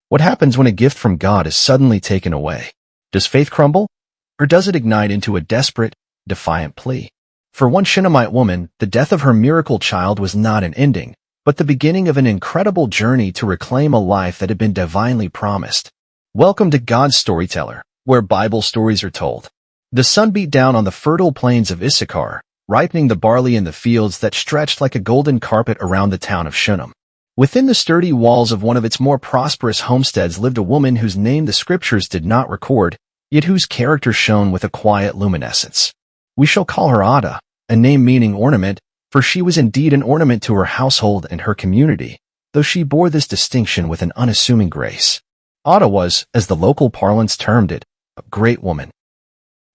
What happens when a gift from God is suddenly taken away? Does faith crumble? Or does it ignite into a desperate, defiant plea? For one Shunammite woman, the death of her miracle child was not an ending, but the beginning of an incredible journey to reclaim a life that had been divinely promised. Welcome to God's Storyteller, where Bible stories are told. The sun beat down on the fertile plains of Issachar, ripening the barley in the fields that stretched like a golden carpet around the town of Shunem. Within the sturdy walls of one of its more prosperous homesteads lived a woman whose name the scriptures did not record, yet whose character shone with a quiet luminescence. We shall call her Ada, a name meaning ornament, for she was indeed an ornament to her household and her community, though she bore this distinction with an unassuming grace. Ada was, as the local parlance termed it, a great woman.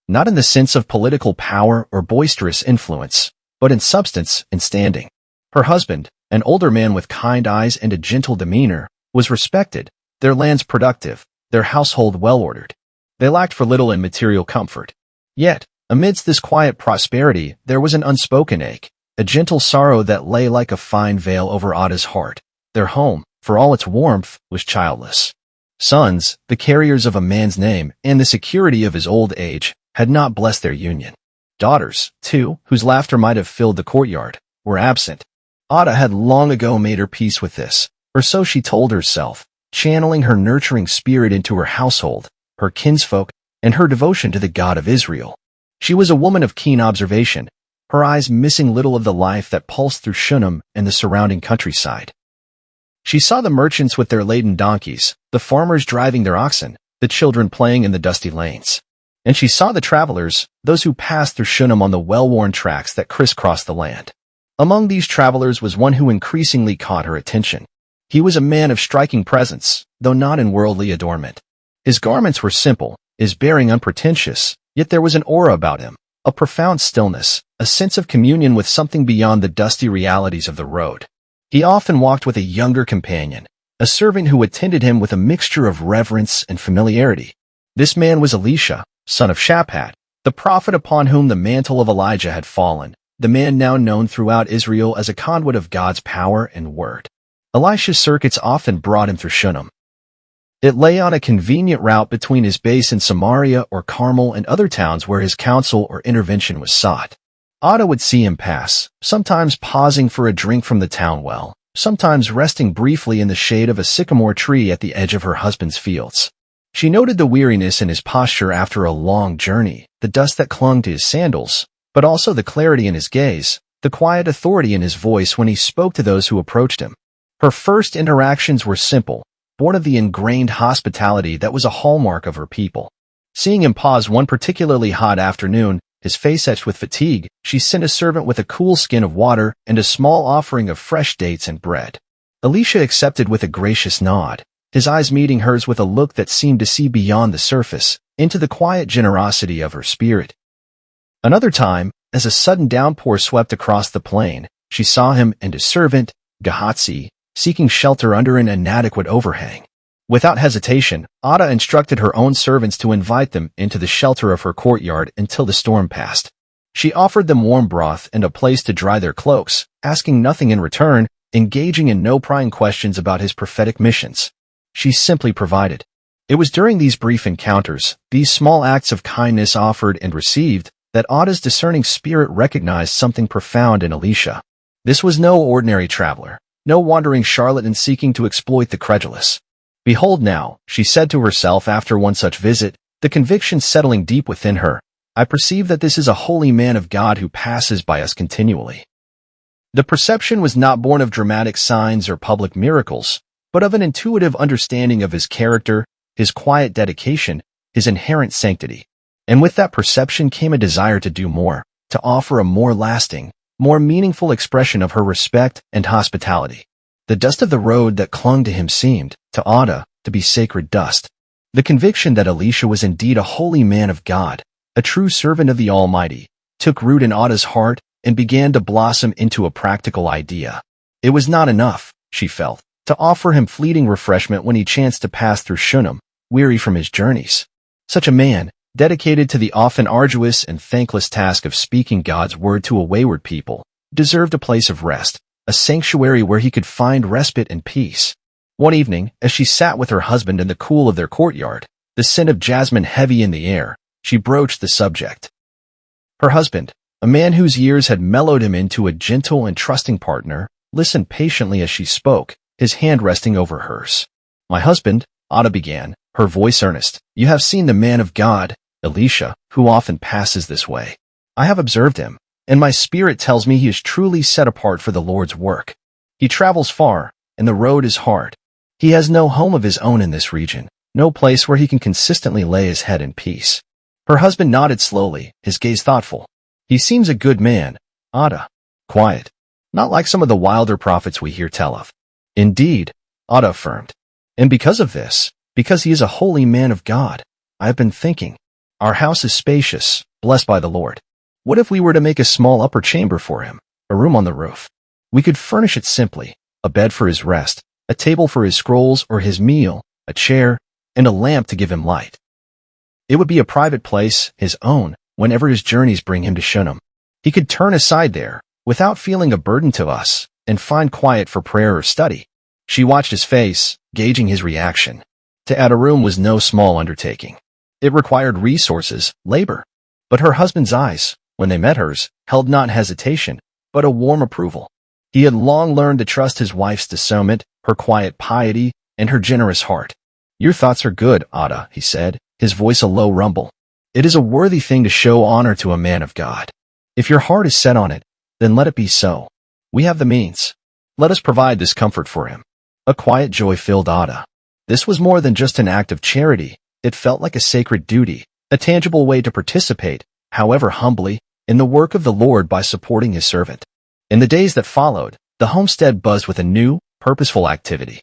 Not in the sense of political power or boisterous influence, but in substance and standing. Her husband, an older man with kind eyes and a gentle demeanor, was respected, their lands productive, their household well-ordered. They lacked for little in material comfort. Yet, amidst this quiet prosperity, there was an unspoken ache, a gentle sorrow that lay like a fine veil over Ada's heart. Their home, for all its warmth, was childless. Sons, the carriers of a man's name and the security of his old age, had not blessed their union. Daughters, too, whose laughter might have filled the courtyard, were absent. Ada had long ago made her peace with this, or so she told herself, channeling her nurturing spirit into her household, her kinsfolk, and her devotion to the God of Israel. She was a woman of keen observation, her eyes missing little of the life that pulsed through Shunem and the surrounding countryside. She saw the merchants with their laden donkeys, the farmers driving their oxen, the children playing in the dusty lanes. And she saw the travelers, those who passed through Shunem on the well-worn tracks that crisscrossed the land. Among these travelers was one who increasingly caught her attention. He was a man of striking presence, though not in worldly adornment. His garments were simple, his bearing unpretentious, yet there was an aura about him, a profound stillness, a sense of communion with something beyond the dusty realities of the road. He often walked with a younger companion, a servant who attended him with a mixture of reverence and familiarity. This man was Elisha, son of Shaphat, the prophet upon whom the mantle of Elijah had fallen, the man now known throughout Israel as a conduit of God's power and word. Elisha's circuits often brought him through Shunem. It lay on a convenient route between his base in Samaria or Carmel and other towns where his counsel or intervention was sought. Ada would see him pass, sometimes pausing for a drink from the town well, sometimes resting briefly in the shade of a sycamore tree at the edge of her husband's fields. She noted the weariness in his posture after a long journey, the dust that clung to his sandals, but also the clarity in his gaze, the quiet authority in his voice when he spoke to those who approached him. Her first interactions were simple, born of the ingrained hospitality that was a hallmark of her people. Seeing him pause one particularly hot afternoon, his face etched with fatigue, she sent a servant with a cool skin of water and a small offering of fresh dates and bread. Elisha accepted with a gracious nod, his eyes meeting hers with a look that seemed to see beyond the surface, into the quiet generosity of her spirit. Another time, as a sudden downpour swept across the plain, she saw him and his servant, Gehazi, seeking shelter under an inadequate overhang. Without hesitation, Ada instructed her own servants to invite them into the shelter of her courtyard until the storm passed. She offered them warm broth and a place to dry their cloaks, asking nothing in return, engaging in no prying questions about his prophetic missions. She simply provided. It was during these brief encounters, these small acts of kindness offered and received, that Ada's discerning spirit recognized something profound in Elisha. This was no ordinary traveler, no wandering charlatan seeking to exploit the credulous. Behold now, she said to herself after one such visit, the conviction settling deep within her, I perceive that this is a holy man of God who passes by us continually. The perception was not born of dramatic signs or public miracles, but of an intuitive understanding of his character, his quiet dedication, his inherent sanctity. And with that perception came a desire to do more, to offer a more lasting, more meaningful expression of her respect and hospitality. The dust of the road that clung to him seemed, to Ada, to be sacred dust. The conviction that Elisha was indeed a holy man of God, a true servant of the Almighty, took root in Ada's heart and began to blossom into a practical idea. It was not enough, she felt, to offer him fleeting refreshment when he chanced to pass through Shunem, weary from his journeys. Such a man, dedicated to the often arduous and thankless task of speaking God's word to a wayward people, deserved a place of rest, a sanctuary where he could find respite and peace. One evening, as she sat with her husband in the cool of their courtyard, the scent of jasmine heavy in the air, she broached the subject. Her husband, a man whose years had mellowed him into a gentle and trusting partner, listened patiently as she spoke, his hand resting over hers. "My husband," Ada began, her voice earnest, "you have seen the man of God, Elisha, who often passes this way. I have observed him, and my spirit tells me he is truly set apart for the Lord's work. He travels far, and the road is hard. He has no home of his own in this region, no place where he can consistently lay his head in peace." Her husband nodded slowly, his gaze thoughtful. "He seems a good man, Ada. Quiet. Not like some of the wilder prophets we hear tell of." "Indeed," Ada affirmed. "And because of this, because he is a holy man of God, I have been thinking, our house is spacious, blessed by the Lord. What if we were to make a small upper chamber for him, a room on the roof? We could furnish it simply, a bed for his rest, a table for his scrolls or his meal, a chair, and a lamp to give him light. It would be a private place, his own, whenever his journeys bring him to Shunammite. He could turn aside there, without feeling a burden to us, and find quiet for prayer or study." She watched his face, gauging his reaction. To add a room was no small undertaking. It required resources, labor. But her husband's eyes, when they met hers, held not hesitation, but a warm approval. He had long learned to trust his wife's discernment, her quiet piety, and her generous heart. "Your thoughts are good, Ada," he said, his voice a low rumble. "It is a worthy thing to show honor to a man of God. If your heart is set on it, then let it be so. We have the means. Let us provide this comfort for him." A quiet joy filled Ada. This was more than just an act of charity. It felt like a sacred duty, a tangible way to participate, however humbly, in the work of the Lord by supporting his servant. In the days that followed, the homestead buzzed with a new, purposeful activity.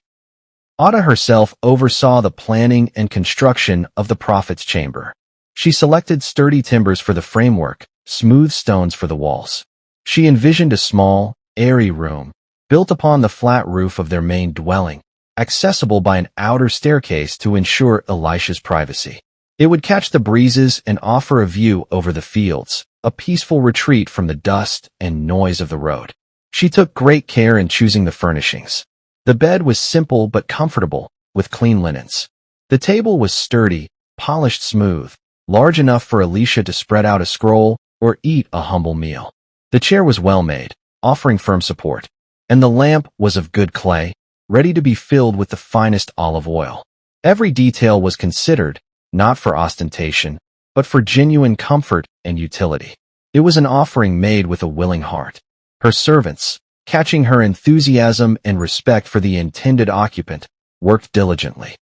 Ada herself oversaw the planning and construction of the prophet's chamber. She selected sturdy timbers for the framework, smooth stones for the walls. She envisioned a small, airy room, built upon the flat roof of their main dwelling, accessible by an outer staircase to ensure Elisha's privacy. It would catch the breezes and offer a view over the fields, a peaceful retreat from the dust and noise of the road. She took great care in choosing the furnishings. The bed was simple but comfortable, with clean linens. The table was sturdy, polished smooth, large enough for Elisha to spread out a scroll or eat a humble meal. The chair was well made, offering firm support, and the lamp was of good clay, ready to be filled with the finest olive oil. Every detail was considered, not for ostentation, but for genuine comfort and utility. It was an offering made with a willing heart. Her servants, catching her enthusiasm and respect for the intended occupant, worked diligently.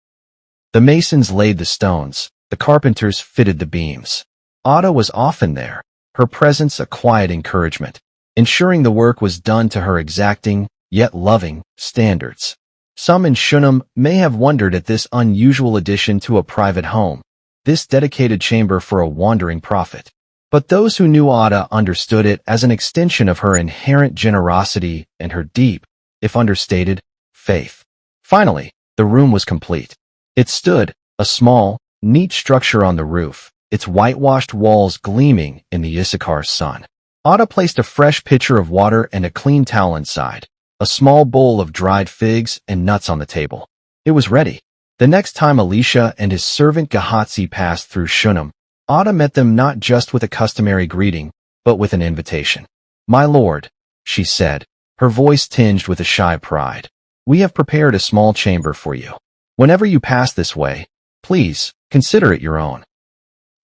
The masons laid the stones, the carpenters fitted the beams. Ada was often there, her presence a quiet encouragement, ensuring the work was done to her exacting, yet loving, standards. Some in Shunammite may have wondered at this unusual addition to a private home, this dedicated chamber for a wandering prophet. But those who knew Ada understood it as an extension of her inherent generosity and her deep, if understated, faith. Finally, the room was complete. It stood, a small, neat structure on the roof, its whitewashed walls gleaming in the Issachar sun. Ada placed a fresh pitcher of water and a clean towel inside, a small bowl of dried figs and nuts on the table. It was ready. The next time Elisha and his servant Gehazi passed through Shunammite, Ada met them not just with a customary greeting, but with an invitation. "My lord," she said, her voice tinged with a shy pride, "we have prepared a small chamber for you. Whenever you pass this way, please, consider it your own.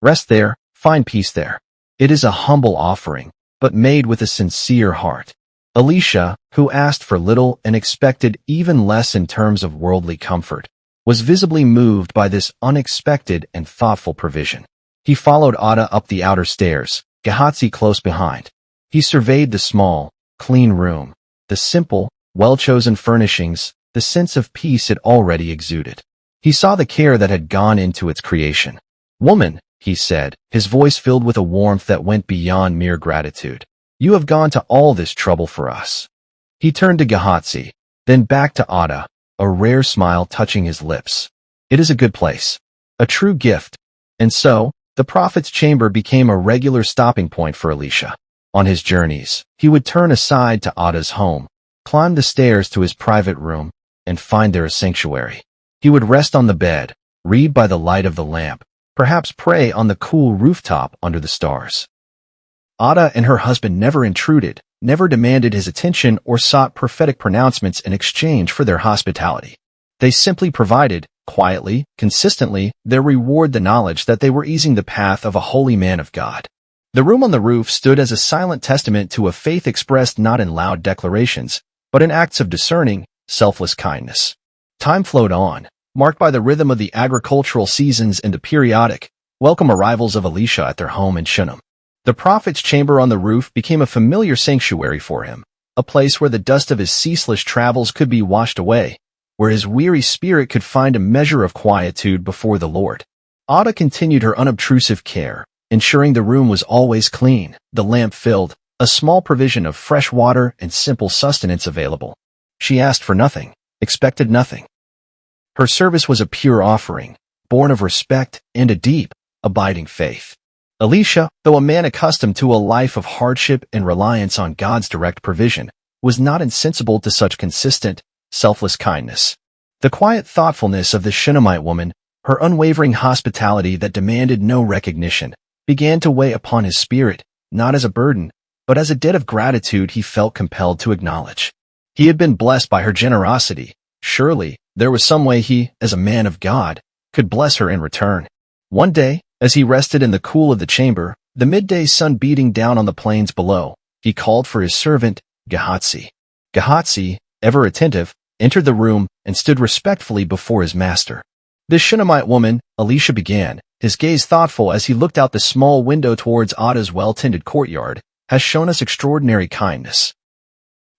Rest there, find peace there. It is a humble offering, but made with a sincere heart." Elisha, who asked for little and expected even less in terms of worldly comfort, was visibly moved by this unexpected and thoughtful provision. He followed Ada up the outer stairs, Gehazi close behind. He surveyed the small, clean room, the simple, well-chosen furnishings, the sense of peace it already exuded. He saw the care that had gone into its creation. "Woman," he said, his voice filled with a warmth that went beyond mere gratitude, "you have gone to all this trouble for us." He turned to Gehazi, then back to Ada, a rare smile touching his lips. "It is a good place, a true gift." And so, the prophet's chamber became a regular stopping point for Elisha. On his journeys, he would turn aside to Ada's home, climb the stairs to his private room, and find there a sanctuary. He would rest on the bed, read by the light of the lamp, perhaps pray on the cool rooftop under the stars. Ada and her husband never intruded, never demanded his attention or sought prophetic pronouncements in exchange for their hospitality. They simply provided, quietly, consistently, their reward, the knowledge that they were easing the path of a holy man of God. The room on the roof stood as a silent testament to a faith expressed not in loud declarations, but in acts of discerning, selfless kindness. Time flowed on, marked by the rhythm of the agricultural seasons and the periodic, welcome arrivals of Elisha at their home in Shunem. The prophet's chamber on the roof became a familiar sanctuary for him, a place where the dust of his ceaseless travels could be washed away, where his weary spirit could find a measure of quietude before the Lord. Ada continued her unobtrusive care, ensuring the room was always clean, the lamp filled, a small provision of fresh water and simple sustenance available. She asked for nothing, expected nothing. Her service was a pure offering, born of respect and a deep, abiding faith. Elisha, though a man accustomed to a life of hardship and reliance on God's direct provision, was not insensible to such consistent, selfless kindness. The quiet thoughtfulness of the Shunammite woman, her unwavering hospitality that demanded no recognition, began to weigh upon his spirit, not as a burden, but as a debt of gratitude he felt compelled to acknowledge. He had been blessed by her generosity. Surely, there was some way he, as a man of God, could bless her in return. One day, as he rested in the cool of the chamber, the midday sun beating down on the plains below, he called for his servant, Gehazi. Gehazi, ever attentive, entered the room and stood respectfully before his master. This Shunammite woman, Elisha began, his gaze thoughtful as he looked out the small window towards Ada's well-tended courtyard, has shown us extraordinary kindness.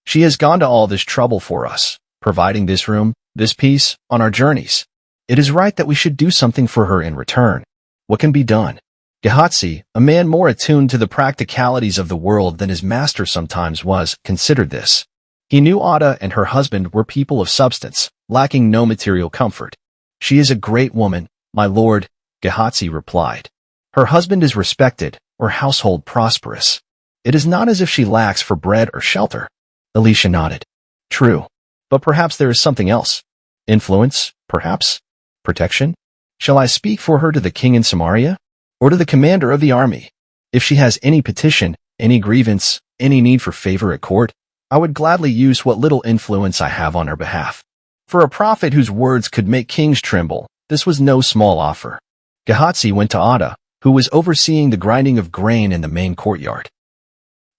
She has gone to all this trouble for us, providing this room, this peace, on our journeys. It is right that we should do something for her in return. What can be done? Gehazi, a man more attuned to the practicalities of the world than his master sometimes was, considered this. He knew Ada and her husband were people of substance, lacking no material comfort. She is a great woman, my lord, Gehazi replied. Her husband is respected, her household prosperous. It is not as if she lacks for bread or shelter. Elisha nodded. True. But perhaps there is something else. Influence, perhaps? Protection? Shall I speak for her to the king in Samaria? Or to the commander of the army? If she has any petition, any grievance, any need for favor at court, I would gladly use what little influence I have on her behalf. For a prophet whose words could make kings tremble, this was no small offer. Gehazi went to Ada, who was overseeing the grinding of grain in the main courtyard.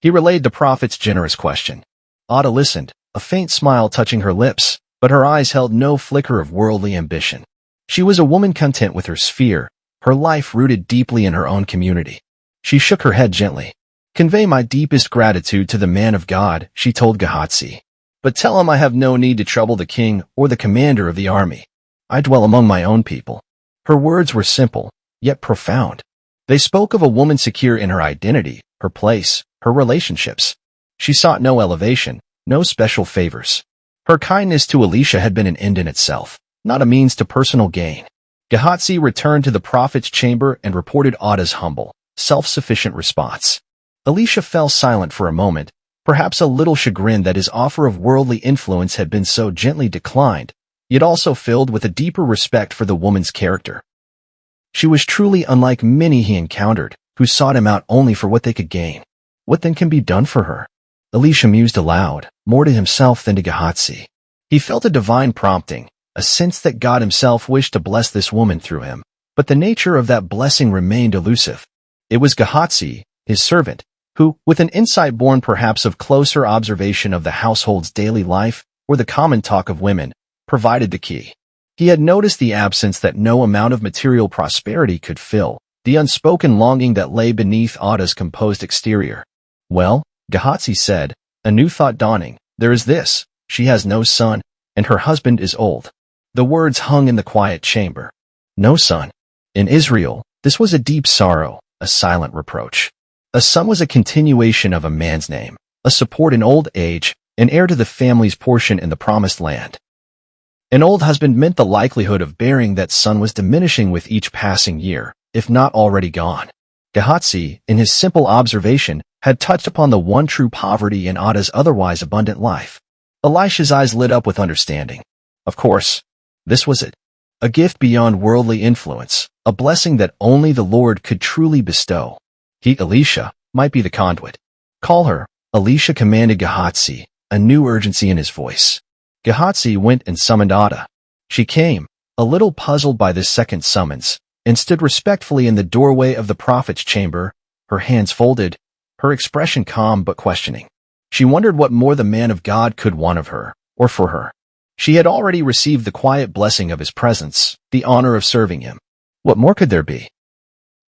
He relayed the prophet's generous question. Ada listened, a faint smile touching her lips, but her eyes held no flicker of worldly ambition. She was a woman content with her sphere, her life rooted deeply in her own community. She shook her head gently. Convey my deepest gratitude to the man of God, she told Gehazi. But tell him I have no need to trouble the king or the commander of the army. I dwell among my own people. Her words were simple, yet profound. They spoke of a woman secure in her identity, her place, her relationships. She sought no elevation, no special favors. Her kindness to Elisha had been an end in itself, not a means to personal gain. Gehazi returned to the prophet's chamber and reported Ada's humble, self-sufficient response. Elisha fell silent for a moment, perhaps a little chagrined that his offer of worldly influence had been so gently declined, yet also filled with a deeper respect for the woman's character. She was truly unlike many he encountered, who sought him out only for what they could gain. What then can be done for her? Elisha mused aloud, more to himself than to Gehazi. He felt a divine prompting, a sense that God himself wished to bless this woman through him, but the nature of that blessing remained elusive. It was Gehazi, his servant, who, with an insight born perhaps of closer observation of the household's daily life or the common talk of women, provided the key. He had noticed the absence that no amount of material prosperity could fill, the unspoken longing that lay beneath Ada's composed exterior. Well, Gehazi said, a new thought dawning, there is this, she has no son, and her husband is old. The words hung in the quiet chamber. No son. In Israel, this was a deep sorrow, a silent reproach. A son was a continuation of a man's name, a support in old age, an heir to the family's portion in the promised land. An old husband meant the likelihood of bearing that son was diminishing with each passing year, if not already gone. Gehazi, in his simple observation, had touched upon the one true poverty in Ada's otherwise abundant life. Elisha's eyes lit up with understanding. Of course, this was it. A gift beyond worldly influence, a blessing that only the Lord could truly bestow. He, Elisha, might be the conduit. Call her, Elisha commanded Gehazi, a new urgency in his voice. Gehazi went and summoned Ada. She came, a little puzzled by this second summons, and stood respectfully in the doorway of the prophet's chamber, her hands folded, her expression calm but questioning. She wondered what more the man of God could want of her, or for her. She had already received the quiet blessing of his presence, the honor of serving him. What more could there be?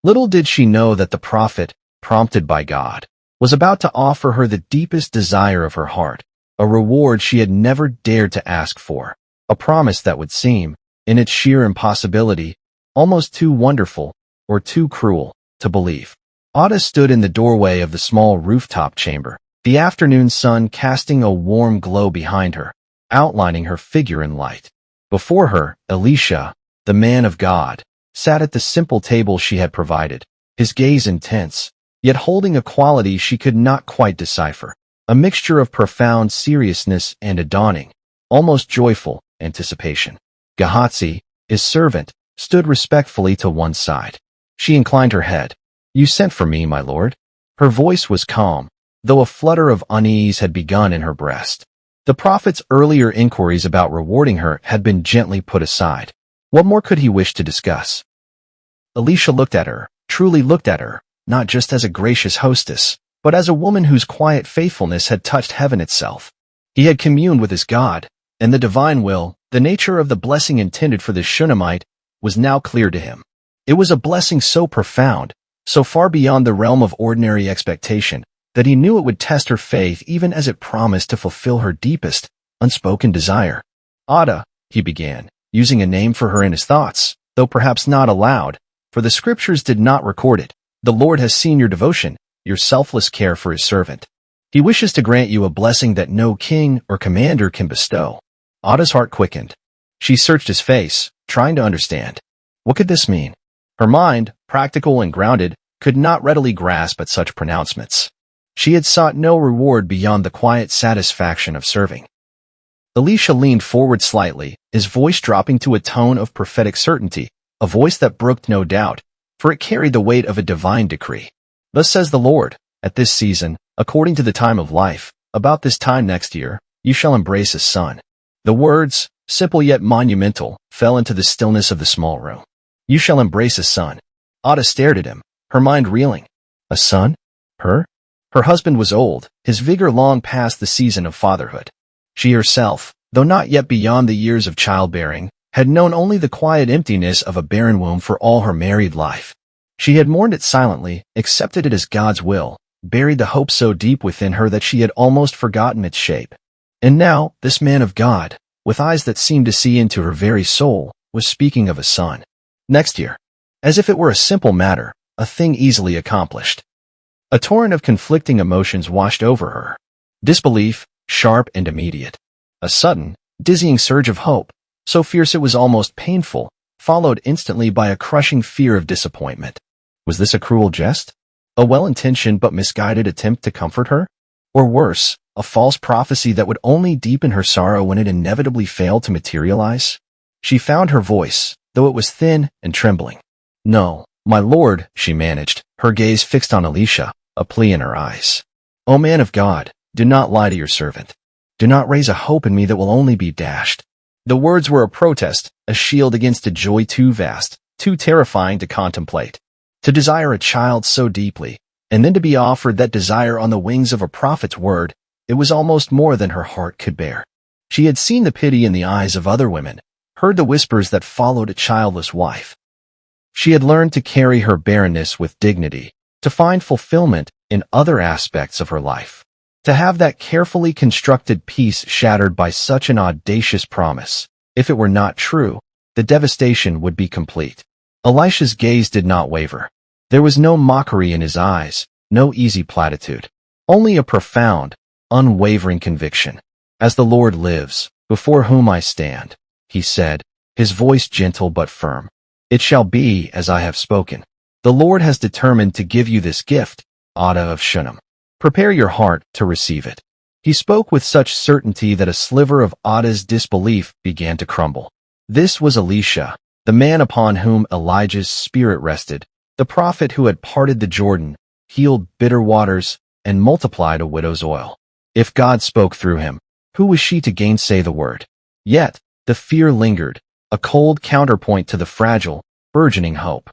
Little did she know that the prophet, prompted by God, was about to offer her the deepest desire of her heart, a reward she had never dared to ask for, a promise that would seem, in its sheer impossibility, almost too wonderful, or too cruel, to believe. Ada stood in the doorway of the small rooftop chamber, the afternoon sun casting a warm glow behind her, outlining her figure in light. Before her, Elisha, the man of God, sat at the simple table she had provided, his gaze intense, yet holding a quality she could not quite decipher, a mixture of profound seriousness and a dawning, almost joyful, anticipation. Gehazi, his servant, stood respectfully to one side. She inclined her head. "You sent for me, my lord." Her voice was calm, though a flutter of unease had begun in her breast. The prophet's earlier inquiries about rewarding her had been gently put aside. What more could he wish to discuss? Elisha looked at her, truly looked at her, not just as a gracious hostess, but as a woman whose quiet faithfulness had touched heaven itself. He had communed with his God, and the divine will, the nature of the blessing intended for the Shunammite, was now clear to him. It was a blessing so profound, so far beyond the realm of ordinary expectation, that he knew it would test her faith even as it promised to fulfill her deepest, unspoken desire. "Ada," he began, using a name for her in his thoughts, though perhaps not aloud, for the scriptures did not record it. "The Lord has seen your devotion, your selfless care for his servant. He wishes to grant you a blessing that no king or commander can bestow." Ada's heart quickened. She searched his face, trying to understand. What could this mean? Her mind, practical and grounded, could not readily grasp at such pronouncements. She had sought no reward beyond the quiet satisfaction of serving. Elisha leaned forward slightly, his voice dropping to a tone of prophetic certainty, a voice that brooked no doubt, for it carried the weight of a divine decree. "Thus says the Lord, at this season, according to the time of life, about this time next year, you shall embrace a son." The words, simple yet monumental, fell into the stillness of the small room. "You shall embrace a son." Ada stared at him, her mind reeling. A son? Her? Her husband was old, his vigor long past the season of fatherhood. She herself, though not yet beyond the years of childbearing, had known only the quiet emptiness of a barren womb for all her married life. She had mourned it silently, accepted it as God's will, buried the hope so deep within her that she had almost forgotten its shape. And now, this man of God, with eyes that seemed to see into her very soul, was speaking of a son. Next year. As if it were a simple matter, a thing easily accomplished. A torrent of conflicting emotions washed over her. Disbelief, sharp and immediate. A sudden, dizzying surge of hope, so fierce it was almost painful, followed instantly by a crushing fear of disappointment. Was this a cruel jest? A well-intentioned but misguided attempt to comfort her? Or worse, a false prophecy that would only deepen her sorrow when it inevitably failed to materialize? She found her voice, though it was thin and trembling. "No, my lord," she managed, her gaze fixed on Elisha, a plea in her eyes. "O man of God, do not lie to your servant. Do not raise a hope in me that will only be dashed." The words were a protest, a shield against a joy too vast, too terrifying to contemplate. To desire a child so deeply, and then to be offered that desire on the wings of a prophet's word, it was almost more than her heart could bear. She had seen the pity in the eyes of other women, heard the whispers that followed a childless wife. She had learned to carry her barrenness with dignity, to find fulfillment in other aspects of her life. To have that carefully constructed peace shattered by such an audacious promise, if it were not true, the devastation would be complete. Elisha's gaze did not waver. There was no mockery in his eyes, no easy platitude, only a profound, unwavering conviction. "As the Lord lives, before whom I stand," he said, his voice gentle but firm, "it shall be as I have spoken. The Lord has determined to give you this gift, Ada of Shunem. Prepare your heart to receive it." He spoke with such certainty that a sliver of Ada's disbelief began to crumble. This was Elisha, the man upon whom Elijah's spirit rested, the prophet who had parted the Jordan, healed bitter waters, and multiplied a widow's oil. If God spoke through him, who was she to gainsay the word? Yet, the fear lingered, a cold counterpoint to the fragile, burgeoning hope.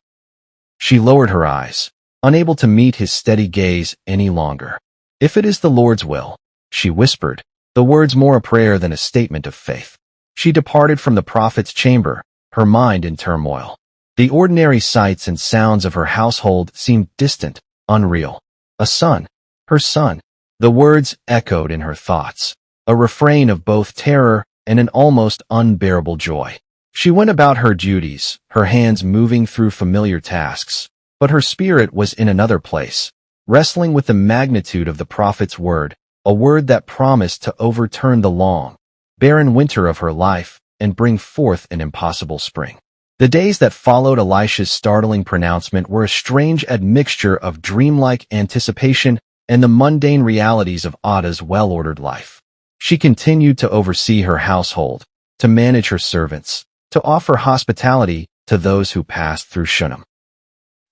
She lowered her eyes, unable to meet his steady gaze any longer. If it is the Lord's will, she whispered, the words more a prayer than a statement of faith. She departed from the prophet's chamber, her mind in turmoil. The ordinary sights and sounds of her household seemed distant, unreal. A son, her son. The words echoed in her thoughts, a refrain of both terror and an almost unbearable joy. She went about her duties, her hands moving through familiar tasks, but her spirit was in another place, wrestling with the magnitude of the prophet's word, a word that promised to overturn the long, barren winter of her life and bring forth an impossible spring. The days that followed Elisha's startling pronouncement were a strange admixture of dreamlike anticipation and the mundane realities of Ada's well-ordered life. She continued to oversee her household, to manage her servants, to offer hospitality to those who passed through Shunammite.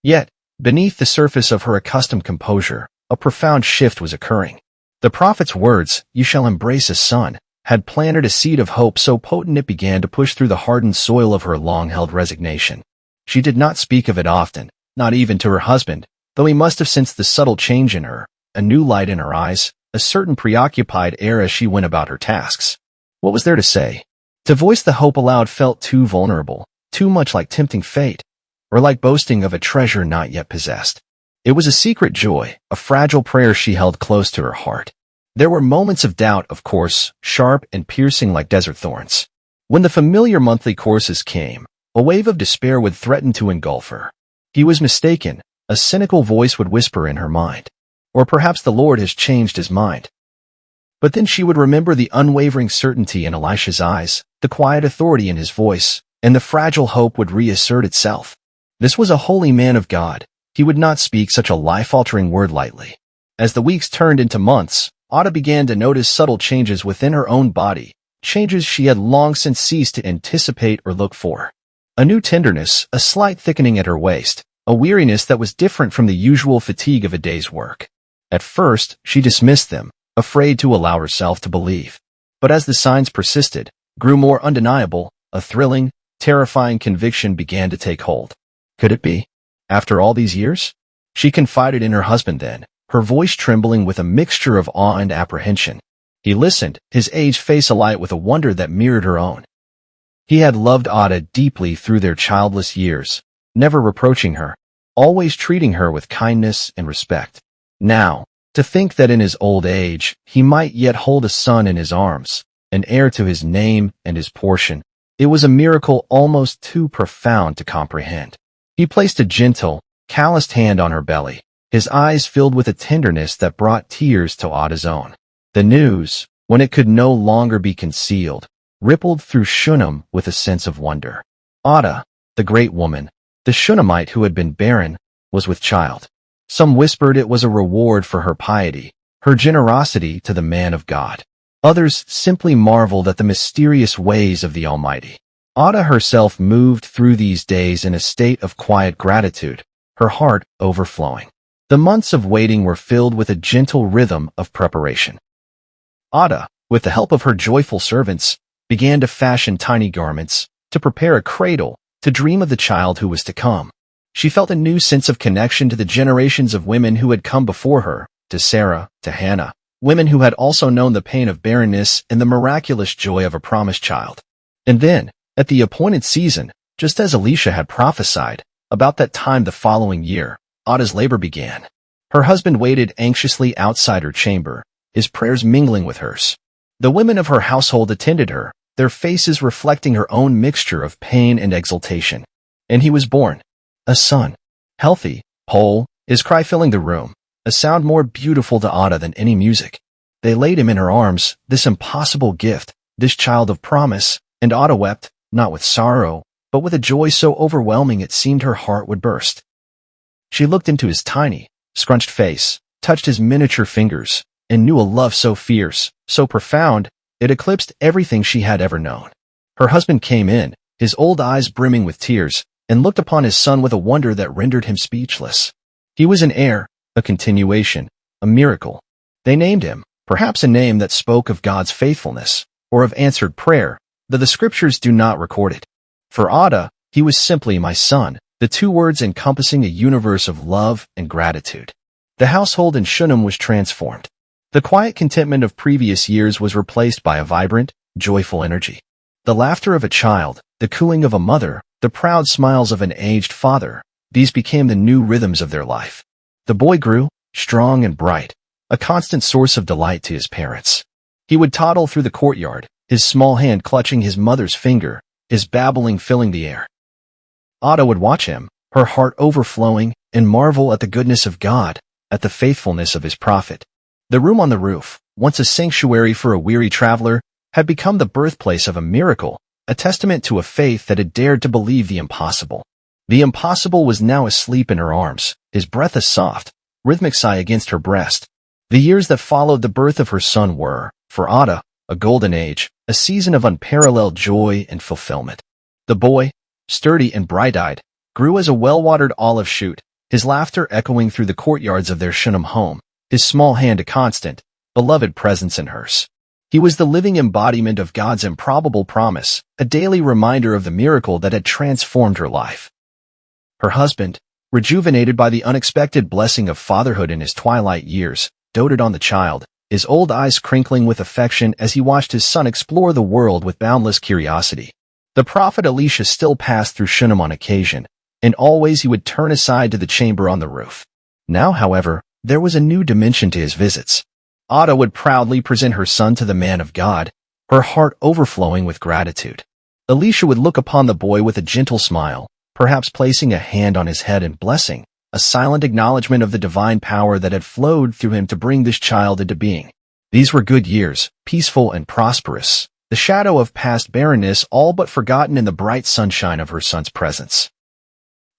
Yet, beneath the surface of her accustomed composure, a profound shift was occurring. The prophet's words, "You shall embrace a son," had planted a seed of hope so potent it began to push through the hardened soil of her long-held resignation. She did not speak of it often, not even to her husband, though he must have sensed the subtle change in her, a new light in her eyes, a certain preoccupied air as she went about her tasks. What was there to say? To voice the hope aloud felt too vulnerable, too much like tempting fate, or like boasting of a treasure not yet possessed. It was a secret joy, a fragile prayer she held close to her heart. There were moments of doubt, of course, sharp and piercing like desert thorns. When the familiar monthly courses came, a wave of despair would threaten to engulf her. He was mistaken, a cynical voice would whisper in her mind. Or perhaps the Lord has changed his mind. But then she would remember the unwavering certainty in Elisha's eyes, the quiet authority in his voice, and the fragile hope would reassert itself. This was a holy man of God. He would not speak such a life-altering word lightly. As the weeks turned into months, Ada began to notice subtle changes within her own body, changes she had long since ceased to anticipate or look for. A new tenderness, a slight thickening at her waist, a weariness that was different from the usual fatigue of a day's work. At first, she dismissed them, afraid to allow herself to believe. But as the signs persisted, grew more undeniable, a thrilling, terrifying conviction began to take hold. Could it be? After all these years? She confided in her husband then, her voice trembling with a mixture of awe and apprehension. He listened, his aged face alight with a wonder that mirrored her own. He had loved Ada deeply through their childless years, never reproaching her, always treating her with kindness and respect. Now, to think that in his old age, he might yet hold a son in his arms, an heir to his name and his portion, it was a miracle almost too profound to comprehend. He placed a gentle, calloused hand on her belly, his eyes filled with a tenderness that brought tears to Ada's own. The news, when it could no longer be concealed, rippled through Shunammite with a sense of wonder. Ada, the great woman, the Shunammite who had been barren, was with child. Some whispered it was a reward for her piety, her generosity to the man of God. Others simply marveled at the mysterious ways of the Almighty. Ada herself moved through these days in a state of quiet gratitude, her heart overflowing. The months of waiting were filled with a gentle rhythm of preparation. Ada, with the help of her joyful servants, began to fashion tiny garments, to prepare a cradle, to dream of the child who was to come. She felt a new sense of connection to the generations of women who had come before her, to Sarah, to Hannah, women who had also known the pain of barrenness and the miraculous joy of a promised child. And then, at the appointed season, just as Elisha had prophesied, about that time the following year, Ada's labor began. Her husband waited anxiously outside her chamber, his prayers mingling with hers. The women of her household attended her, their faces reflecting her own mixture of pain and exultation. And he was born. A son. Healthy, whole, his cry filling the room, a sound more beautiful to Ada than any music. They laid him in her arms, this impossible gift, this child of promise, and Ada wept, not with sorrow, but with a joy so overwhelming it seemed her heart would burst. She looked into his tiny, scrunched face, touched his miniature fingers, and knew a love so fierce, so profound, it eclipsed everything she had ever known. Her husband came in, his old eyes brimming with tears, and looked upon his son with a wonder that rendered him speechless. He was an heir, a continuation, a miracle. They named him, perhaps a name that spoke of God's faithfulness, or of answered prayer, though the scriptures do not record it. For Ada, he was simply my son, the two words encompassing a universe of love and gratitude. The household in Shunem was transformed. The quiet contentment of previous years was replaced by a vibrant, joyful energy. The laughter of a child, the cooing of a mother, the proud smiles of an aged father, these became the new rhythms of their life. The boy grew, strong and bright, a constant source of delight to his parents. He would toddle through the courtyard, his small hand clutching his mother's finger, his babbling filling the air. Ada would watch him, her heart overflowing, and marvel at the goodness of God, at the faithfulness of his prophet. The room on the roof, once a sanctuary for a weary traveler, had become the birthplace of a miracle, a testament to a faith that had dared to believe the impossible. The impossible was now asleep in her arms, his breath a soft, rhythmic sigh against her breast. The years that followed the birth of her son were, for Ada, a golden age, a season of unparalleled joy and fulfillment. The boy, sturdy and bright-eyed, grew as a well-watered olive shoot, his laughter echoing through the courtyards of their Shunem home, his small hand a constant, beloved presence in hers. He was the living embodiment of God's improbable promise, a daily reminder of the miracle that had transformed her life. Her husband, rejuvenated by the unexpected blessing of fatherhood in his twilight years, doted on the child, his old eyes crinkling with affection as he watched his son explore the world with boundless curiosity. The prophet Elisha still passed through Shunem on occasion, and always he would turn aside to the chamber on the roof. Now, however, there was a new dimension to his visits. Ada would proudly present her son to the man of God, her heart overflowing with gratitude. Elisha would look upon the boy with a gentle smile, perhaps placing a hand on his head in blessing, a silent acknowledgement of the divine power that had flowed through him to bring this child into being. These were good years, peaceful and prosperous, the shadow of past barrenness all but forgotten in the bright sunshine of her son's presence.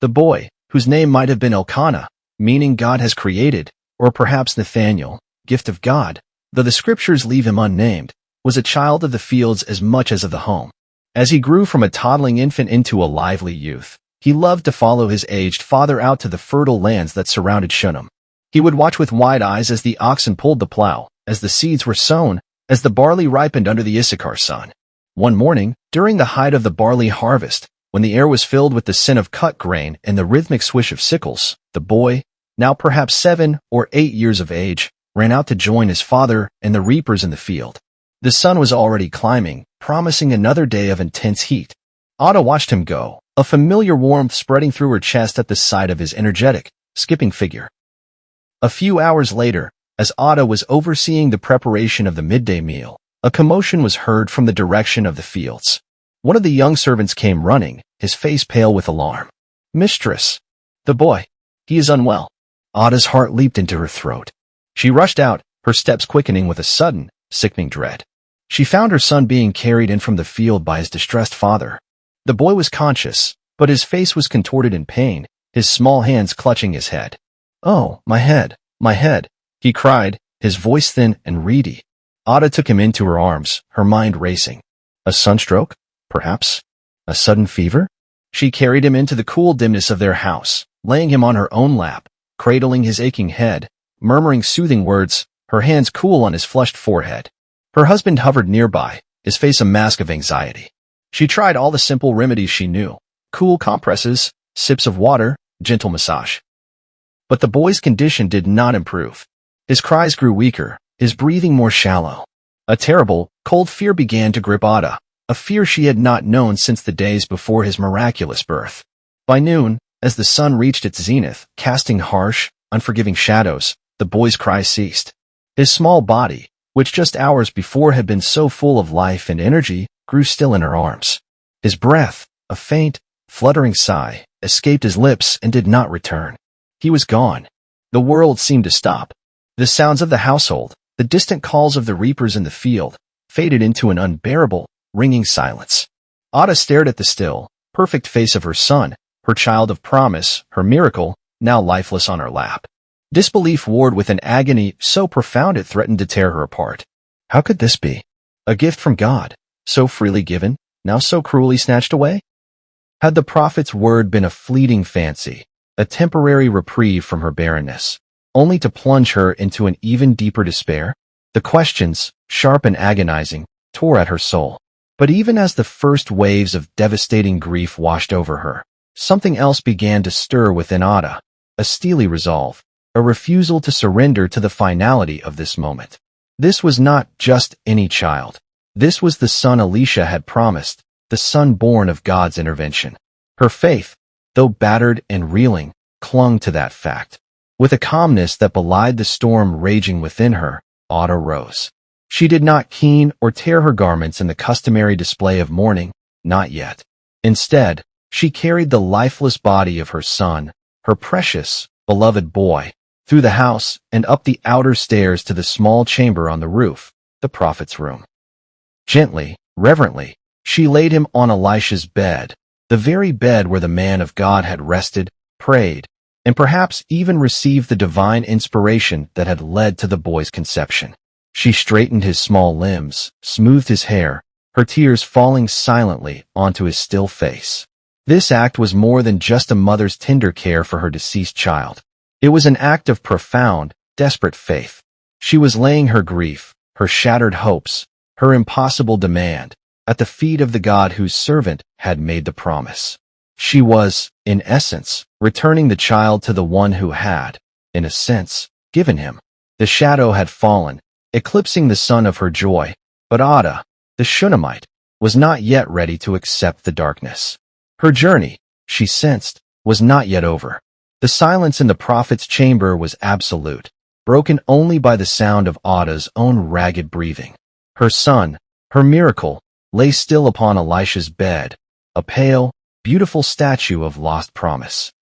The boy, whose name might have been Elkanah, meaning God has created, or perhaps Nathaniel, gift of God, though the scriptures leave him unnamed, was a child of the fields as much as of the home. As he grew from a toddling infant into a lively youth, he loved to follow his aged father out to the fertile lands that surrounded Shunem. He would watch with wide eyes as the oxen pulled the plow, as the seeds were sown, as the barley ripened under the Issachar sun. One morning, during the height of the barley harvest, when the air was filled with the scent of cut grain and the rhythmic swish of sickles, the boy, now perhaps 7 or 8 years of age, ran out to join his father and the reapers in the field. The sun was already climbing, promising another day of intense heat. Ada watched him go, a familiar warmth spreading through her chest at the sight of his energetic, skipping figure. A few hours later, as Ada was overseeing the preparation of the midday meal, a commotion was heard from the direction of the fields. One of the young servants came running, his face pale with alarm. "Mistress! The boy! He is unwell." Ada's heart leaped into her throat. She rushed out, her steps quickening with a sudden, sickening dread. She found her son being carried in from the field by his distressed father. The boy was conscious, but his face was contorted in pain, his small hands clutching his head. "Oh, my head, he cried, his voice thin and reedy. Ada took him into her arms, her mind racing. A sunstroke? Perhaps? A sudden fever? She carried him into the cool dimness of their house, laying him on her own lap, cradling his aching head, murmuring soothing words, her hands cool on his flushed forehead. Her husband hovered nearby, his face a mask of anxiety. She tried all the simple remedies she knew, cool compresses, sips of water, gentle massage. But the boy's condition did not improve. His cries grew weaker, his breathing more shallow. A terrible, cold fear began to grip Ada, a fear she had not known since the days before his miraculous birth. By noon, as the sun reached its zenith, casting harsh, unforgiving shadows, the boy's cries ceased. His small body, which just hours before had been so full of life and energy, grew still in her arms. His breath, a faint, fluttering sigh, escaped his lips and did not return. He was gone. The world seemed to stop. The sounds of the household, the distant calls of the reapers in the field, faded into an unbearable, ringing silence. Ada stared at the still, perfect face of her son, her child of promise, her miracle, now lifeless on her lap. Disbelief warred with an agony so profound it threatened to tear her apart. How could this be? A gift from God, so freely given, now so cruelly snatched away? Had the prophet's word been a fleeting fancy, a temporary reprieve from her barrenness, only to plunge her into an even deeper despair? The questions, sharp and agonizing, tore at her soul. But even as the first waves of devastating grief washed over her, something else began to stir within Ada, a steely resolve, a refusal to surrender to the finality of this moment. This was not just any child. This was the son Elisha had promised, the son born of God's intervention. Her faith, though battered and reeling, clung to that fact. With a calmness that belied the storm raging within her, Ada rose. She did not keen or tear her garments in the customary display of mourning, not yet. Instead, she carried the lifeless body of her son, her precious, beloved boy, through the house and up the outer stairs to the small chamber on the roof, the prophet's room. Gently, reverently, she laid him on Elisha's bed, the very bed where the man of God had rested, prayed, and perhaps even received the divine inspiration that had led to the boy's conception. She straightened his small limbs, smoothed his hair, her tears falling silently onto his still face. This act was more than just a mother's tender care for her deceased child. It was an act of profound, desperate faith. She was laying her grief, her shattered hopes, her impossible demand, at the feet of the God whose servant had made the promise. She was, in essence, returning the child to the one who had, in a sense, given him. The shadow had fallen, eclipsing the sun of her joy, but Ada, the Shunammite, was not yet ready to accept the darkness. Her journey, she sensed, was not yet over. The silence in the prophet's chamber was absolute, broken only by the sound of Ada's own ragged breathing. Her son, her miracle, lay still upon Elisha's bed, a pale, beautiful statue of lost promise.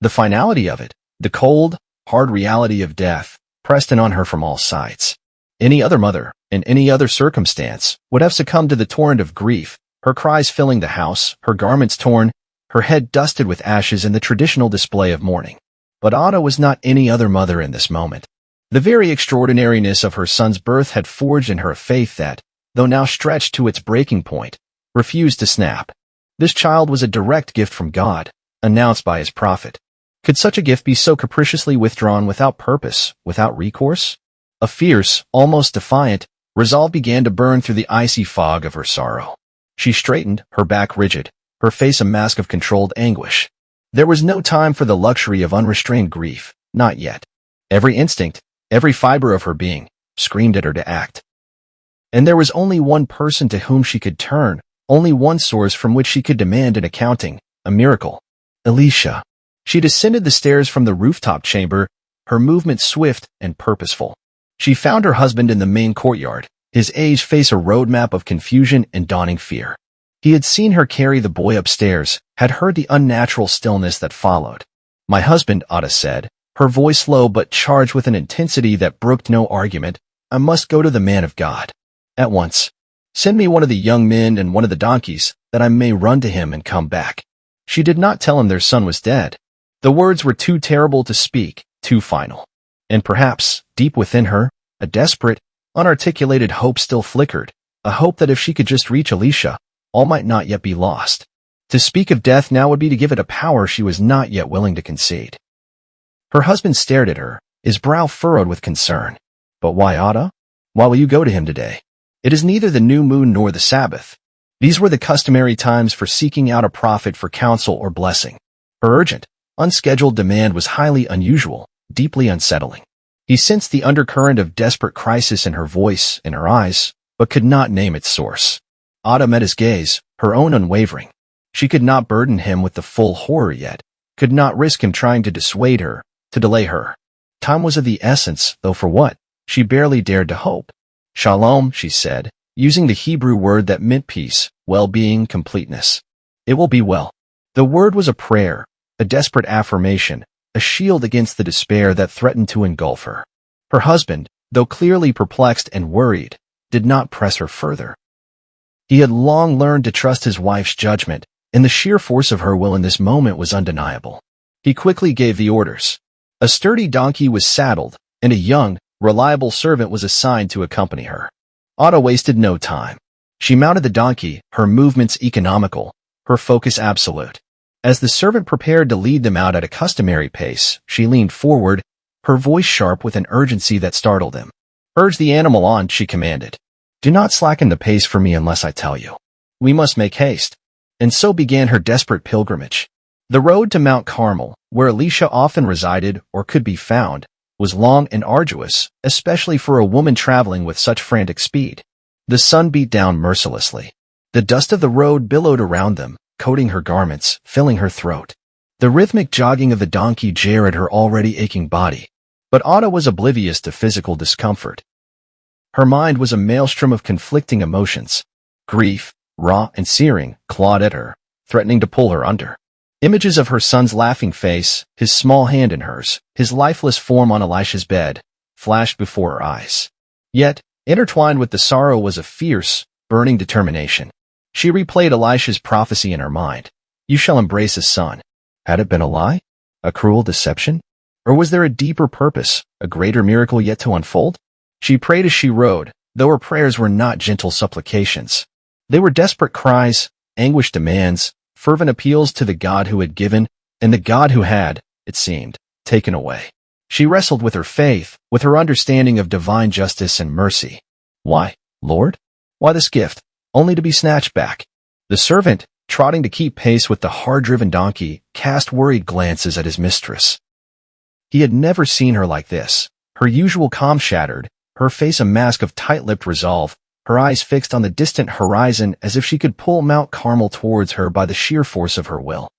The finality of it, the cold, hard reality of death, pressed in on her from all sides. Any other mother, in any other circumstance, would have succumbed to the torrent of grief, her cries filling the house, her garments torn, her head dusted with ashes in the traditional display of mourning. But Ada was not any other mother in this moment. The very extraordinariness of her son's birth had forged in her a faith that, though now stretched to its breaking point, refused to snap. This child was a direct gift from God, announced by his prophet. Could such a gift be so capriciously withdrawn without purpose, without recourse? A fierce, almost defiant, resolve began to burn through the icy fog of her sorrow. She straightened, her back rigid, her face a mask of controlled anguish. There was no time for the luxury of unrestrained grief, not yet. Every instinct, every fiber of her being, screamed at her to act. And there was only one person to whom she could turn, only one source from which she could demand an accounting, a miracle. Elisha. She descended the stairs from the rooftop chamber, her movement swift and purposeful. She found her husband in the main courtyard, his aged face a roadmap of confusion and dawning fear. He had seen her carry the boy upstairs, had heard the unnatural stillness that followed. "My husband," Ada said, her voice low but charged with an intensity that brooked no argument, "I must go to the man of God. At once. Send me one of the young men and one of the donkeys, that I may run to him and come back." She did not tell him their son was dead. The words were too terrible to speak, too final. And perhaps, deep within her, a desperate, unarticulated hope still flickered, a hope that if she could just reach Elisha, all might not yet be lost. To speak of death now would be to give it a power she was not yet willing to concede. Her husband stared at her, his brow furrowed with concern. "But why, Ada? Why will you go to him today? It is neither the new moon nor the Sabbath." These were the customary times for seeking out a prophet for counsel or blessing. Her urgent, unscheduled demand was highly unusual, deeply unsettling. He sensed the undercurrent of desperate crisis in her voice, in her eyes, but could not name its source. Ada met his gaze, her own unwavering. She could not burden him with the full horror yet, could not risk him trying to dissuade her, to delay her. Time was of the essence, though for what? She barely dared to hope. "Shalom," she said, using the Hebrew word that meant peace, well-being, completeness. "It will be well." The word was a prayer, a desperate affirmation, a shield against the despair that threatened to engulf her. Her husband, though clearly perplexed and worried, did not press her further. He had long learned to trust his wife's judgment, and the sheer force of her will in this moment was undeniable. He quickly gave the orders. A sturdy donkey was saddled, and a young, reliable servant was assigned to accompany her. Ada wasted no time. She mounted the donkey, her movements economical, her focus absolute. As the servant prepared to lead them out at a customary pace, she leaned forward, her voice sharp with an urgency that startled him. "Urge the animal on," she commanded. "Do not slacken the pace for me unless I tell you. We must make haste." And so began her desperate pilgrimage. The road to Mount Carmel, where Elisha often resided or could be found, was long and arduous, especially for a woman traveling with such frantic speed. The sun beat down mercilessly. The dust of the road billowed around them, coating her garments, filling her throat. The rhythmic jogging of the donkey jarred her already aching body. But Ada was oblivious to physical discomfort. Her mind was a maelstrom of conflicting emotions. Grief, raw and searing, clawed at her, threatening to pull her under. Images of her son's laughing face, his small hand in hers, his lifeless form on Elisha's bed, flashed before her eyes. Yet, intertwined with the sorrow was a fierce, burning determination. She replayed Elisha's prophecy in her mind. "You shall embrace a son." Had it been a lie? A cruel deception? Or was there a deeper purpose, a greater miracle yet to unfold? She prayed as she rode, though her prayers were not gentle supplications. They were desperate cries, anguished demands, fervent appeals to the God who had given, and the God who had, it seemed, taken away. She wrestled with her faith, with her understanding of divine justice and mercy. Why, Lord? Why this gift, only to be snatched back? The servant, trotting to keep pace with the hard-driven donkey, cast worried glances at his mistress. He had never seen her like this, her usual calm shattered, her face a mask of tight-lipped resolve, her eyes fixed on the distant horizon as if she could pull Mount Carmel towards her by the sheer force of her will.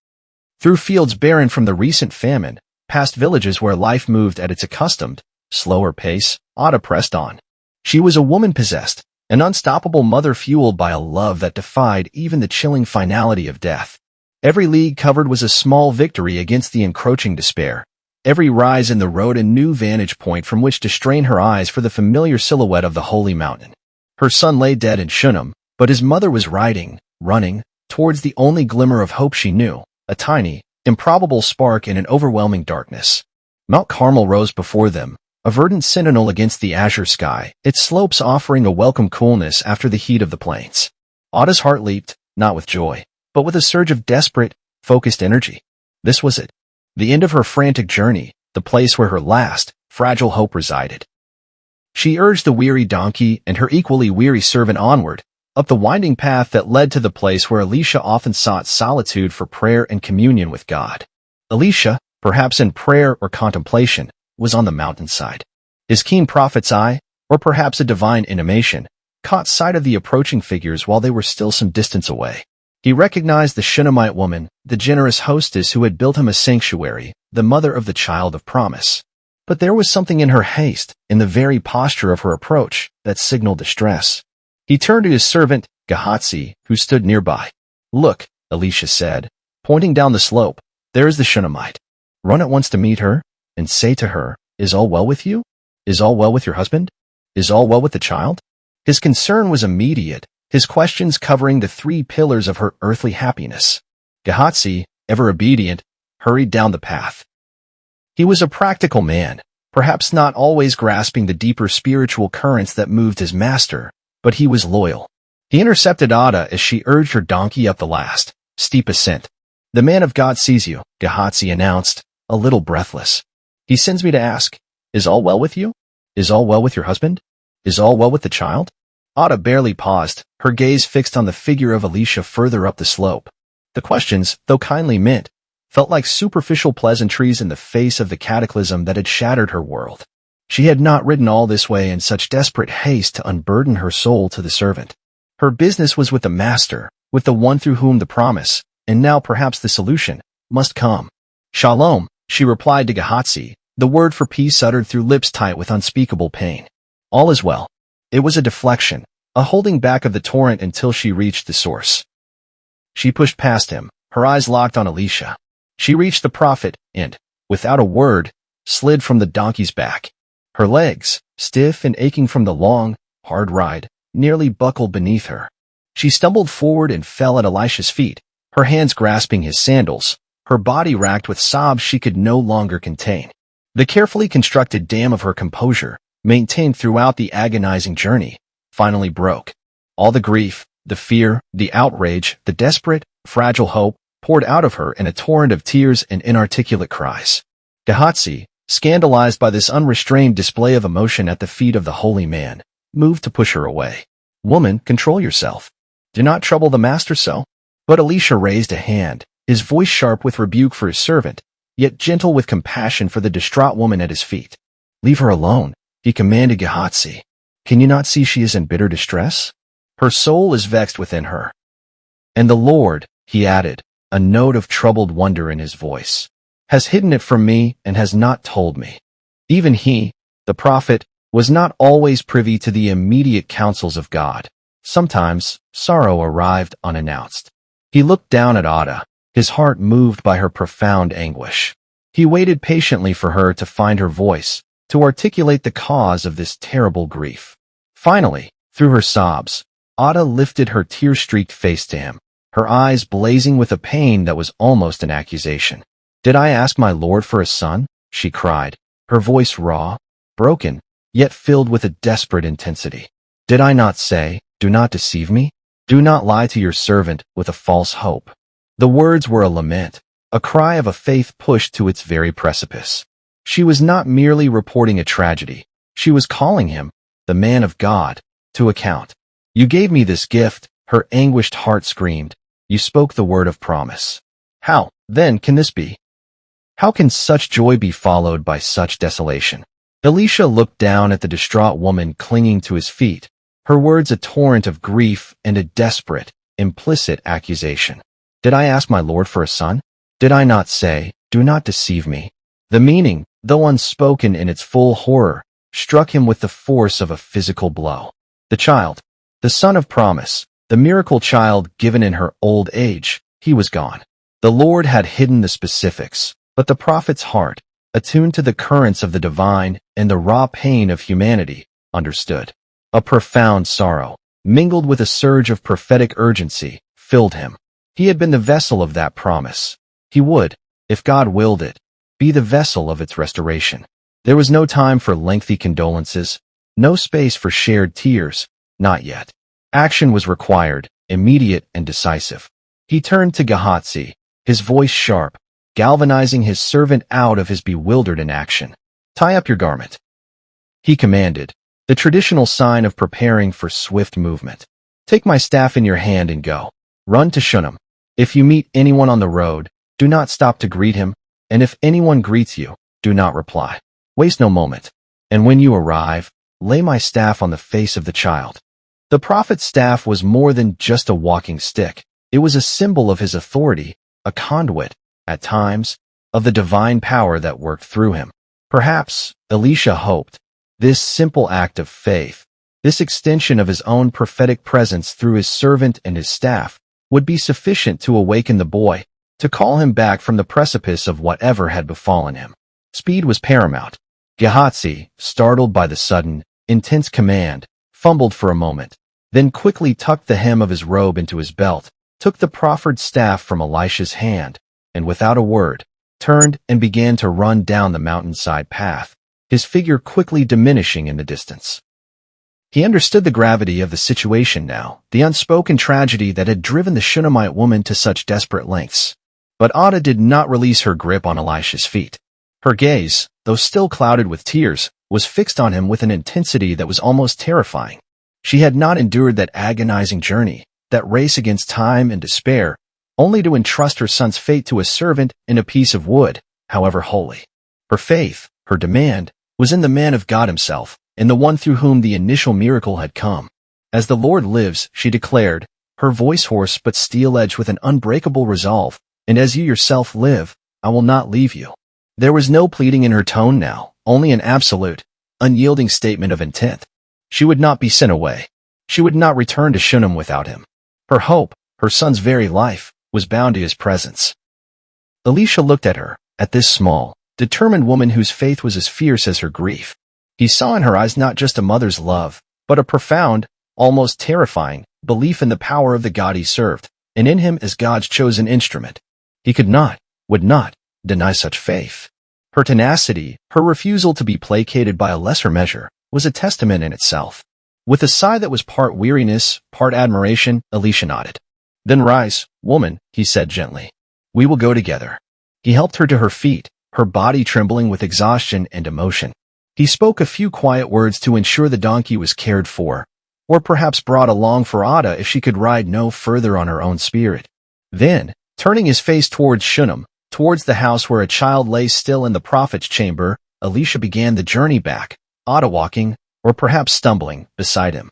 Through fields barren from the recent famine, past villages where life moved at its accustomed, slower pace, Ada pressed on. She was a woman possessed, an unstoppable mother fueled by a love that defied even the chilling finality of death. Every league covered was a small victory against the encroaching despair. Every rise in the road a new vantage point from which to strain her eyes for the familiar silhouette of the holy mountain. Her son lay dead in Shunammite, but his mother was riding, running, towards the only glimmer of hope she knew, a tiny, improbable spark in an overwhelming darkness. Mount Carmel rose before them, a verdant sentinel against the azure sky, its slopes offering a welcome coolness after the heat of the plains. Ada's heart leaped, not with joy, but with a surge of desperate, focused energy. This was it. The end of her frantic journey, the place where her last, fragile hope resided. She urged the weary donkey and her equally weary servant onward, up the winding path that led to the place where Elisha often sought solitude for prayer and communion with God. Elisha, perhaps in prayer or contemplation, was on the mountainside. His keen prophet's eye, or perhaps a divine intimation, caught sight of the approaching figures while they were still some distance away. He recognized the Shunammite woman, the generous hostess who had built him a sanctuary, the mother of the child of promise. But there was something in her haste, in the very posture of her approach, that signaled distress. He turned to his servant, Gehazi, who stood nearby. "Look," Elisha said, pointing down the slope, "there is the Shunammite. Run at once to meet her, and say to her, 'Is all well with you? Is all well with your husband? Is all well with the child?'" His concern was immediate, his questions covering the three pillars of her earthly happiness. Gehazi, ever obedient, hurried down the path. He was a practical man, perhaps not always grasping the deeper spiritual currents that moved his master, but he was loyal. He intercepted Ada as she urged her donkey up the last, steep ascent. "The man of God sees you," Gehazi announced, a little breathless. "He sends me to ask, is all well with you? Is all well with your husband? Is all well with the child?" Ada barely paused, her gaze fixed on the figure of Elisha further up the slope. The questions, though kindly meant, felt like superficial pleasantries in the face of the cataclysm that had shattered her world. She had not ridden all this way in such desperate haste to unburden her soul to the servant. Her business was with the master, with the one through whom the promise, and now perhaps the solution, must come. "Shalom," she replied to Gehazi, the word for peace uttered through lips tight with unspeakable pain. "All is well." It was a deflection, a holding back of the torrent until she reached the source. She pushed past him, her eyes locked on Elisha. She reached the prophet and, without a word, slid from the donkey's back. Her legs, stiff and aching from the long, hard ride, nearly buckled beneath her. She stumbled forward and fell at Elisha's feet, her hands grasping his sandals, her body racked with sobs she could no longer contain. The carefully constructed dam of her composure, maintained throughout the agonizing journey, finally broke. All the grief, the fear, the outrage, the desperate, fragile hope poured out of her in a torrent of tears and inarticulate cries. Gehazi, scandalized by this unrestrained display of emotion at the feet of the holy man, moved to push her away. "Woman, control yourself. Do not trouble the master so." But Elisha raised a hand, his voice sharp with rebuke for his servant, yet gentle with compassion for the distraught woman at his feet. "Leave her alone," he commanded Gehazi. "Can you not see she is in bitter distress? Her soul is vexed within her." "And the Lord," he added, a note of troubled wonder in his voice, "has hidden it from me and has not told me." Even he, the prophet, was not always privy to the immediate counsels of God. Sometimes sorrow arrived unannounced. He looked down at Ada, his heart moved by her profound anguish. He waited patiently for her to find her voice, to articulate the cause of this terrible grief. Finally, through her sobs, Ada lifted her tear-streaked face to him, her eyes blazing with a pain that was almost an accusation. "Did I ask my lord for a son?" she cried, her voice raw, broken, yet filled with a desperate intensity. "Did I not say, 'Do not deceive me'? Do not lie to your servant with a false hope." The words were a lament, a cry of a faith pushed to its very precipice. She was not merely reporting a tragedy. She was calling him, the man of God, to account. "You gave me this gift," her anguished heart screamed. "You spoke the word of promise. How, then, can this be? How can such joy be followed by such desolation?" Elisha looked down at the distraught woman clinging to his feet, her words a torrent of grief and a desperate, implicit accusation. "Did I ask my lord for a son? Did I not say, 'Do not deceive me'?" The meaning, though unspoken in its full horror, struck him with the force of a physical blow. The child, the son of promise, the miracle child given in her old age, he was gone. The Lord had hidden the specifics, but the prophet's heart, attuned to the currents of the divine and the raw pain of humanity, understood. A profound sorrow, mingled with a surge of prophetic urgency, filled him. He had been the vessel of that promise. He would, if God willed it, be the vessel of its restoration. There was no time for lengthy condolences, no space for shared tears, not yet. Action was required, immediate and decisive. He turned to Gehazi, his voice sharp, galvanizing his servant out of his bewildered inaction. "Tie up your garment," he commanded, the traditional sign of preparing for swift movement. "Take my staff in your hand and go. Run to Shunem. If you meet anyone on the road, do not stop to greet him, and if anyone greets you, do not reply. Waste no moment. And when you arrive, lay my staff on the face of the child." The prophet's staff was more than just a walking stick. It was a symbol of his authority, a conduit, at times, of the divine power that worked through him. Perhaps, Elisha hoped, this simple act of faith, this extension of his own prophetic presence through his servant and his staff, would be sufficient to awaken the boy, to call him back from the precipice of whatever had befallen him. Speed was paramount. Gehazi, startled by the sudden, intense command, fumbled for a moment, then quickly tucked the hem of his robe into his belt, took the proffered staff from Elisha's hand, and without a word, turned and began to run down the mountainside path, his figure quickly diminishing in the distance. He understood the gravity of the situation now, the unspoken tragedy that had driven the Shunammite woman to such desperate lengths. But Ada did not release her grip on Elisha's feet. Her gaze, though still clouded with tears, was fixed on him with an intensity that was almost terrifying. She had not endured that agonizing journey, that race against time and despair, only to entrust her son's fate to a servant in a piece of wood, however holy. Her faith, her demand, was in the man of God himself, in the one through whom the initial miracle had come. "As the Lord lives," she declared, her voice hoarse but steel-edged with an unbreakable resolve, "and as you yourself live, I will not leave you." There was no pleading in her tone now, only an absolute, unyielding statement of intent. She would not be sent away. She would not return to Shunem without him. Her hope, her son's very life, was bound to his presence. Elisha looked at her, at this small, determined woman whose faith was as fierce as her grief. He saw in her eyes not just a mother's love, but a profound, almost terrifying, belief in the power of the God he served, and in him as God's chosen instrument. He could not, would not, deny such faith. Her tenacity, her refusal to be placated by a lesser measure, was a testament in itself. With a sigh that was part weariness, part admiration, Elisha nodded. "Then rise, woman," he said gently. "We will go together." He helped her to her feet, her body trembling with exhaustion and emotion. He spoke a few quiet words to ensure the donkey was cared for, or perhaps brought along for Ada if she could ride no further on her own spirit. Then, turning his face towards Shunem, towards the house where a child lay still in the prophet's chamber, Elisha began the journey back, Ada walking, or perhaps stumbling, beside him.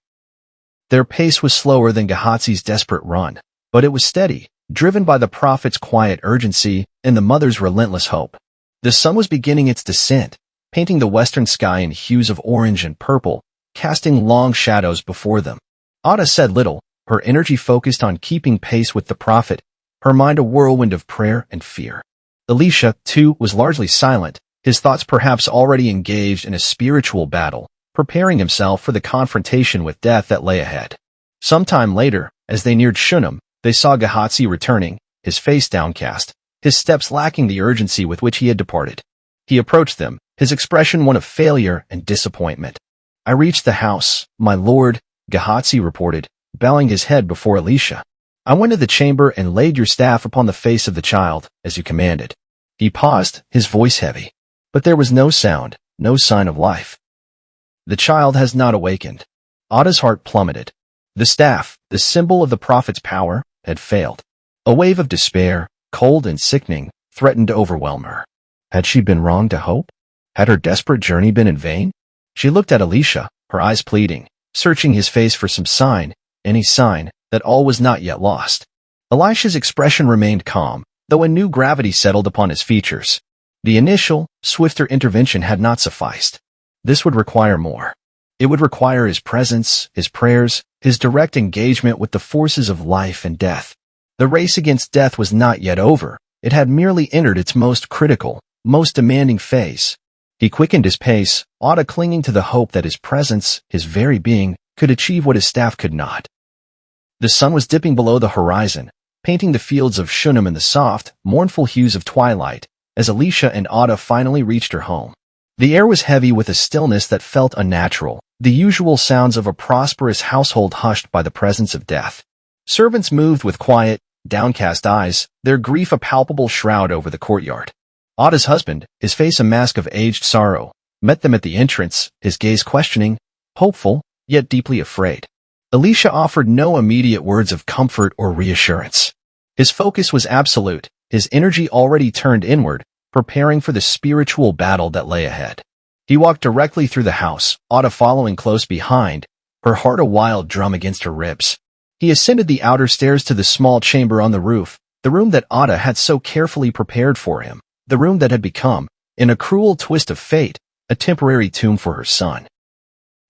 Their pace was slower than Gehazi's desperate run, but it was steady, driven by the prophet's quiet urgency and the mother's relentless hope. The sun was beginning its descent, painting the western sky in hues of orange and purple, casting long shadows before them. Ada said little, her energy focused on keeping pace with the prophet, her mind a whirlwind of prayer and fear. Elisha, too, was largely silent, his thoughts perhaps already engaged in a spiritual battle, preparing himself for the confrontation with death that lay ahead. Sometime later, as they neared Shunem, they saw Gehazi returning, his face downcast, his steps lacking the urgency with which he had departed. He approached them, his expression one of failure and disappointment. "I reached the house, my lord," Gehazi reported, bowing his head before Elisha. "I went to the chamber and laid your staff upon the face of the child, as you commanded." He paused, his voice heavy. But there was no sound, no sign of life. "The child has not awakened." Ada's heart plummeted. The staff, the symbol of the prophet's power, had failed. A wave of despair, cold and sickening, threatened to overwhelm her. Had she been wrong to hope? Had her desperate journey been in vain? She looked at Elisha, her eyes pleading, searching his face for some sign, any sign, that all was not yet lost. Elisha's expression remained calm, though a new gravity settled upon his features. The initial, swifter intervention had not sufficed. This would require more. It would require his presence, his prayers, his direct engagement with the forces of life and death. The race against death was not yet over. It had merely entered its most critical, most demanding phase. He quickened his pace, Ada clinging to the hope that his presence, his very being, could achieve what his staff could not. The sun was dipping below the horizon, painting the fields of Shunem in the soft, mournful hues of twilight, as Elisha and Ada finally reached her home. The air was heavy with a stillness that felt unnatural, the usual sounds of a prosperous household hushed by the presence of death. Servants moved with quiet, downcast eyes, their grief a palpable shroud over the courtyard. Ada's husband, his face a mask of aged sorrow, met them at the entrance, his gaze questioning, hopeful, yet deeply afraid. Elisha offered no immediate words of comfort or reassurance. His focus was absolute, his energy already turned inward, preparing for the spiritual battle that lay ahead. He walked directly through the house, Ada following close behind, her heart a wild drum against her ribs. He ascended the outer stairs to the small chamber on the roof, the room that Ada had so carefully prepared for him, the room that had become, in a cruel twist of fate, a temporary tomb for her son.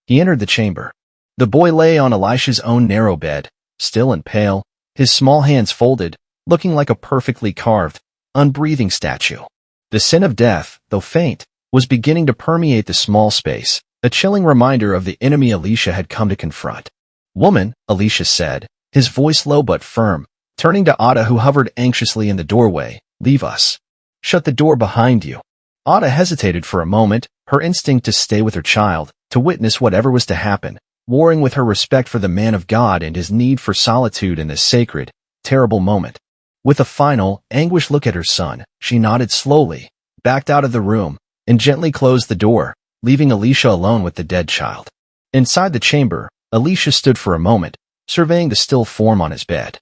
He entered the chamber. The boy lay on Elisha's own narrow bed, still and pale, his small hands folded, looking like a perfectly carved, unbreathing statue. The sin of death, though faint, was beginning to permeate the small space, a chilling reminder of the enemy Elisha had come to confront. "Woman," Elisha said, his voice low but firm, turning to Ada who hovered anxiously in the doorway, "Leave us. Shut the door behind you." Ada hesitated for a moment, her instinct to stay with her child, to witness whatever was to happen, warring with her respect for the man of God and his need for solitude in this sacred, terrible moment. With a final, anguished look at her son, she nodded slowly, backed out of the room, and gently closed the door, leaving Elisha alone with the dead child. Inside the chamber, Elisha stood for a moment, surveying the still form on his bed.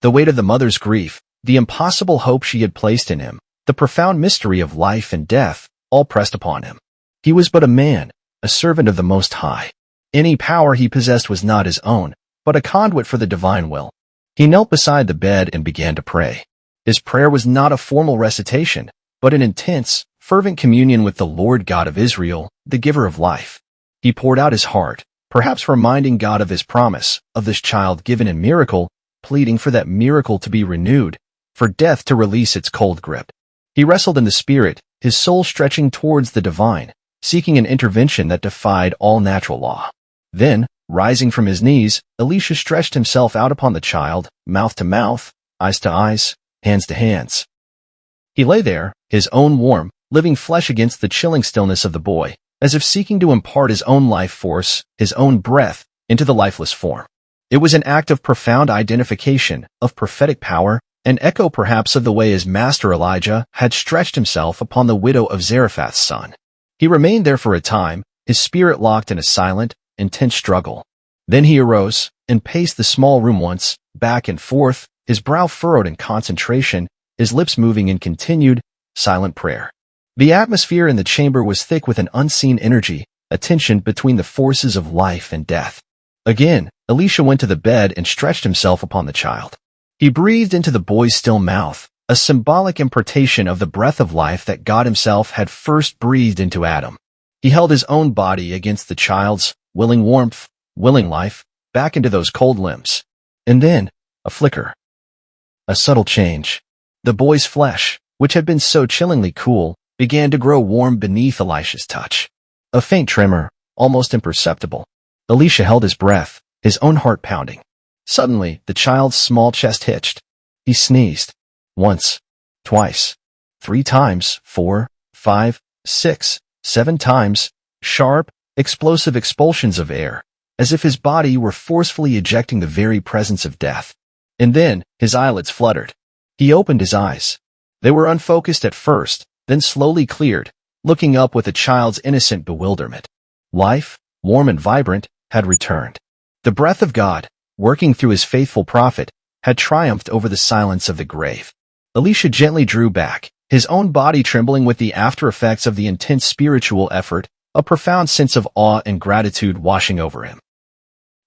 The weight of the mother's grief, the impossible hope she had placed in him, the profound mystery of life and death, all pressed upon him. He was but a man, a servant of the Most High. Any power he possessed was not his own, but a conduit for the divine will. He knelt beside the bed and began to pray. His prayer was not a formal recitation, but an intense, fervent communion with the Lord God of Israel, the giver of life. He poured out his heart, perhaps reminding God of his promise, of this child given in miracle, pleading for that miracle to be renewed, for death to release its cold grip. He wrestled in the spirit, his soul stretching towards the divine, seeking an intervention that defied all natural law. Then, rising from his knees, Elisha stretched himself out upon the child, mouth to mouth, eyes to eyes, hands to hands. He lay there, his own warm, living flesh against the chilling stillness of the boy, as if seeking to impart his own life force, his own breath, into the lifeless form. It was an act of profound identification, of prophetic power, an echo perhaps of the way his master Elijah had stretched himself upon the widow of Zarephath's son. He remained there for a time, his spirit locked in a silent, intense struggle. Then he arose and paced the small room once, back and forth, his brow furrowed in concentration, his lips moving in continued, silent prayer. The atmosphere in the chamber was thick with an unseen energy, a tension between the forces of life and death. Again, Elisha went to the bed and stretched himself upon the child. He breathed into the boy's still mouth, a symbolic impartation of the breath of life that God himself had first breathed into Adam. He held his own body against the child's, willing warmth, willing life, back into those cold limbs. And then, a flicker. A subtle change. The boy's flesh, which had been so chillingly cool, began to grow warm beneath Elisha's touch. A faint tremor, almost imperceptible. Elisha held his breath, his own heart pounding. Suddenly, the child's small chest hitched. He sneezed. Once, twice, 3 times, 4, 5, 6, 7 times, sharp, explosive expulsions of air, as if his body were forcefully ejecting the very presence of death. And then, his eyelids fluttered. He opened his eyes. They were unfocused at first, then slowly cleared, looking up with a child's innocent bewilderment. Life, warm and vibrant, had returned. The breath of God, working through his faithful prophet, had triumphed over the silence of the grave. Elisha gently drew back, his own body trembling with the after-effects of the intense spiritual effort, a profound sense of awe and gratitude washing over him.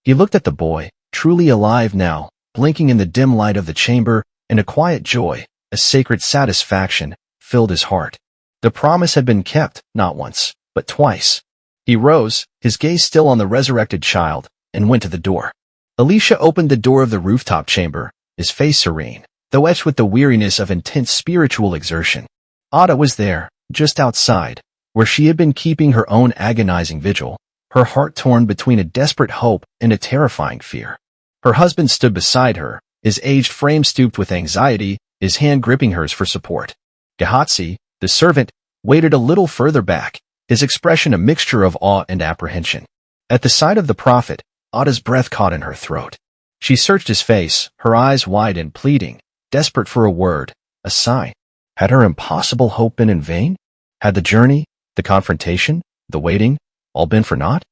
He looked at the boy, truly alive now, blinking in the dim light of the chamber, and a quiet joy, a sacred satisfaction, filled his heart. The promise had been kept, not once, but twice. He rose, his gaze still on the resurrected child, and went to the door. Elisha opened the door of the rooftop chamber, his face serene, though etched with the weariness of intense spiritual exertion. Ada was there, just outside, where she had been keeping her own agonizing vigil, her heart torn between a desperate hope and a terrifying fear. Her husband stood beside her, his aged frame stooped with anxiety, his hand gripping hers for support. Gehazi, the servant, waited a little further back, his expression a mixture of awe and apprehension. At the sight of the prophet, Ada's breath caught in her throat. She searched his face, her eyes wide and pleading, desperate for a word, a sign. Had her impossible hope been in vain? Had the journey, the confrontation, the waiting, all been for naught?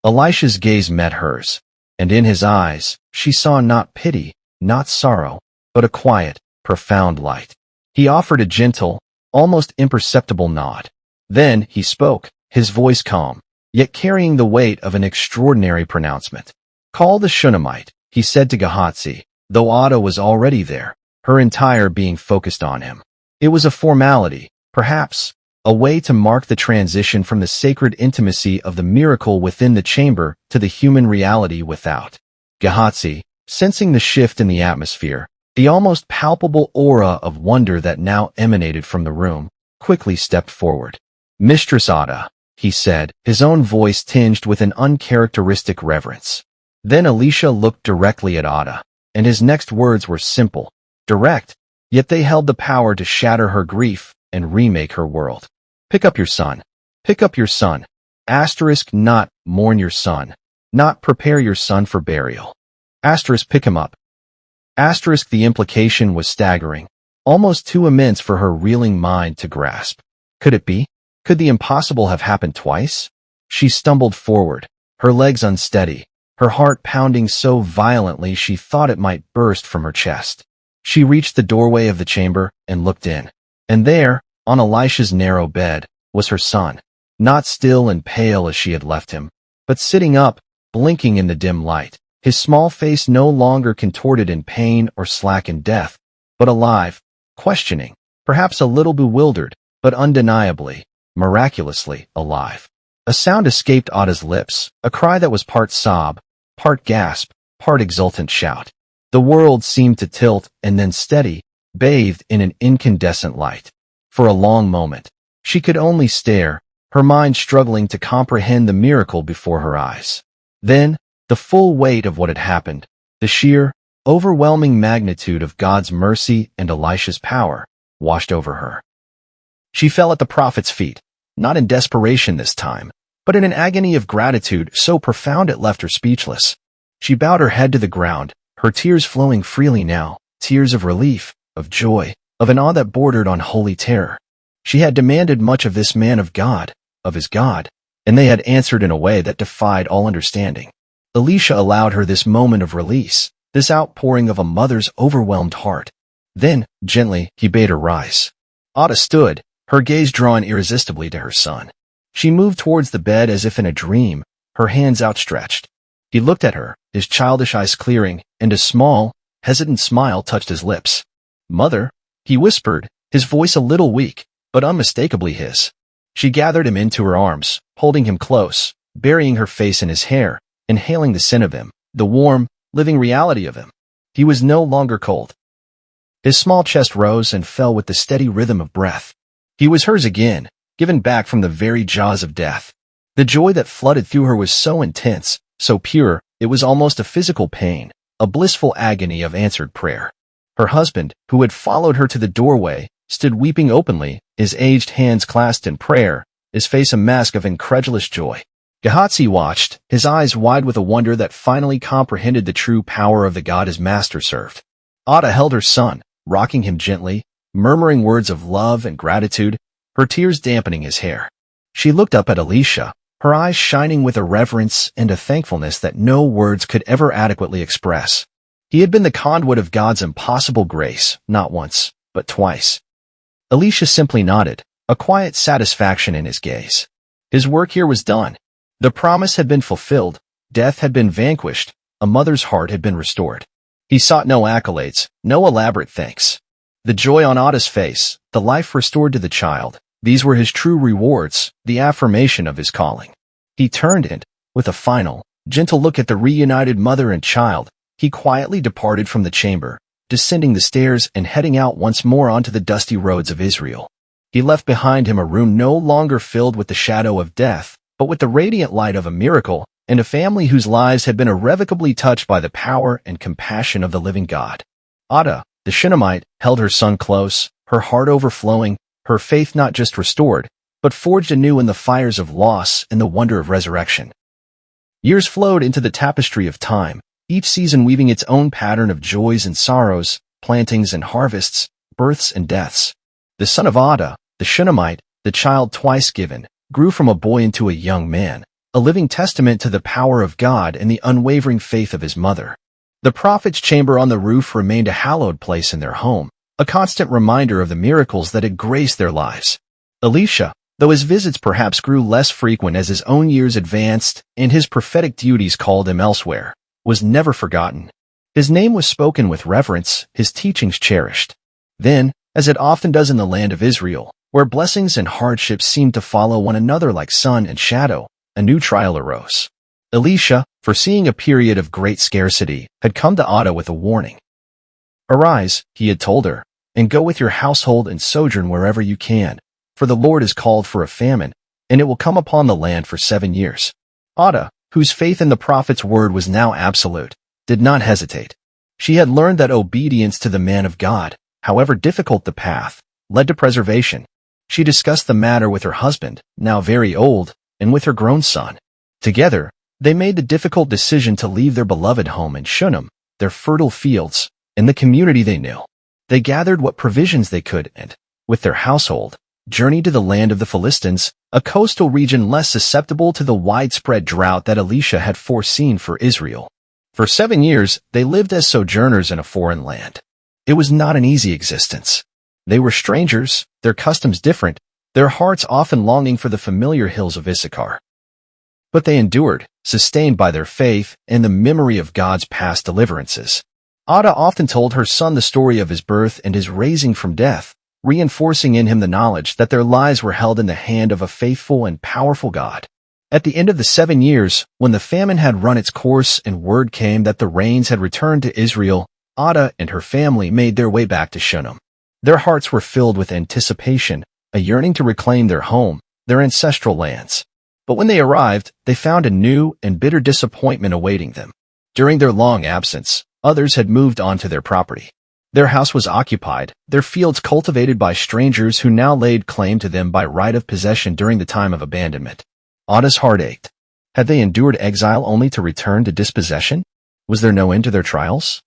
Elisha's gaze met hers, and in his eyes, she saw not pity, not sorrow, but a quiet, profound light. He offered a gentle, almost imperceptible nod. Then he spoke, his voice calm, yet carrying the weight of an extraordinary pronouncement. "Call the Shunammite," he said to Gehazi, though Ada was already there, her entire being focused on him. It was a formality, perhaps, a way to mark the transition from the sacred intimacy of the miracle within the chamber to the human reality without. Gehazi, sensing the shift in the atmosphere, the almost palpable aura of wonder that now emanated from the room, quickly stepped forward. "Mistress Ada," he said, his own voice tinged with an uncharacteristic reverence. Then Elisha looked directly at Ada, and his next words were simple, direct, yet they held the power to shatter her grief and remake her world. "Pick up your son. Pick up your son. Asterisk not mourn your son. Not prepare your son for burial. Asterisk pick him up." Asterisk the implication was staggering, almost too immense for her reeling mind to grasp. Could it be? Could the impossible have happened twice? She stumbled forward, her legs unsteady, her heart pounding so violently she thought it might burst from her chest. She reached the doorway of the chamber and looked in. And there, on Elisha's narrow bed, was her son, not still and pale as she had left him, but sitting up, blinking in the dim light, his small face no longer contorted in pain or slack in death, but alive, questioning, perhaps a little bewildered, but undeniably, miraculously alive. A sound escaped Ada's lips, a cry that was part sob, part gasp, part exultant shout. The world seemed to tilt and then steady, bathed in an incandescent light. For a long moment, she could only stare, her mind struggling to comprehend the miracle before her eyes. Then, the full weight of what had happened, the sheer, overwhelming magnitude of God's mercy and Elisha's power, washed over her. She fell at the prophet's feet, not in desperation this time, but in an agony of gratitude so profound it left her speechless. She bowed her head to the ground, her tears flowing freely now, tears of relief, of joy, of an awe that bordered on holy terror. She had demanded much of this man of God, of his God, and they had answered in a way that defied all understanding. Elisha allowed her this moment of release, this outpouring of a mother's overwhelmed heart. Then, gently, he bade her rise. Ada stood, her gaze drawn irresistibly to her son. She moved towards the bed as if in a dream, her hands outstretched. He looked at her, his childish eyes clearing, and a small, hesitant smile touched his lips. "Mother," he whispered, his voice a little weak, but unmistakably his. She gathered him into her arms, holding him close, burying her face in his hair, inhaling the scent of him, the warm, living reality of him. He was no longer cold. His small chest rose and fell with the steady rhythm of breath. He was hers again, given back from the very jaws of death. The joy that flooded through her was so intense, so pure, it was almost a physical pain, a blissful agony of answered prayer. Her husband, who had followed her to the doorway, stood weeping openly, his aged hands clasped in prayer, his face a mask of incredulous joy. Gehazi watched, his eyes wide with a wonder that finally comprehended the true power of the God his master served. Ada held her son, rocking him gently, murmuring words of love and gratitude, her tears dampening his hair. She looked up at Elisha, her eyes shining with a reverence and a thankfulness that no words could ever adequately express. He had been the conduit of God's impossible grace, not once, but twice. Elisha simply nodded, a quiet satisfaction in his gaze. His work here was done. The promise had been fulfilled, death had been vanquished, a mother's heart had been restored. He sought no accolades, no elaborate thanks. The joy on Ada's face, the life restored to the child, these were his true rewards, the affirmation of his calling. He turned and, with a final, gentle look at the reunited mother and child, he quietly departed from the chamber, descending the stairs and heading out once more onto the dusty roads of Israel. He left behind him a room no longer filled with the shadow of death, but with the radiant light of a miracle, and a family whose lives had been irrevocably touched by the power and compassion of the living God. Ada, the Shunammite, held her son close, her heart overflowing, her faith not just restored, but forged anew in the fires of loss and the wonder of resurrection. Years flowed into the tapestry of time, each season weaving its own pattern of joys and sorrows, plantings and harvests, births and deaths. The son of Ada, the Shunammite, the child twice given, grew from a boy into a young man, a living testament to the power of God and the unwavering faith of his mother. The prophet's chamber on the roof remained a hallowed place in their home, a constant reminder of the miracles that had graced their lives. Elisha, though his visits perhaps grew less frequent as his own years advanced and his prophetic duties called him elsewhere, was never forgotten. His name was spoken with reverence, his teachings cherished. Then, as it often does in the land of Israel, where blessings and hardships seemed to follow one another like sun and shadow, a new trial arose. Elisha, foreseeing a period of great scarcity, had come to Ada with a warning. "Arise," he had told her, "and go with your household and sojourn wherever you can, for the Lord has called for a famine, and it will come upon the land for 7 years." Ada, whose faith in the prophet's word was now absolute, did not hesitate. She had learned that obedience to the man of God, however difficult the path, led to preservation. She discussed the matter with her husband, now very old, and with her grown son. Together, they made the difficult decision to leave their beloved home in Shunem, their fertile fields, and the community they knew. They gathered what provisions they could and, with their household, journeyed to the land of the Philistines, a coastal region less susceptible to the widespread drought that Elisha had foreseen for Israel. For 7 years, they lived as sojourners in a foreign land. It was not an easy existence. They were strangers, their customs different, their hearts often longing for the familiar hills of Issachar. But they endured, sustained by their faith and the memory of God's past deliverances. Ada often told her son the story of his birth and his raising from death, reinforcing in him the knowledge that their lives were held in the hand of a faithful and powerful God. At the end of the 7 years, when the famine had run its course and word came that the rains had returned to Israel, Ada and her family made their way back to Shunem. Their hearts were filled with anticipation, a yearning to reclaim their home, their ancestral lands. But when they arrived, they found a new and bitter disappointment awaiting them. During their long absence, others had moved on to their property. Their house was occupied, their fields cultivated by strangers who now laid claim to them by right of possession during the time of abandonment. Ada's heart ached. Had they endured exile only to return to dispossession? Was there no end to their trials?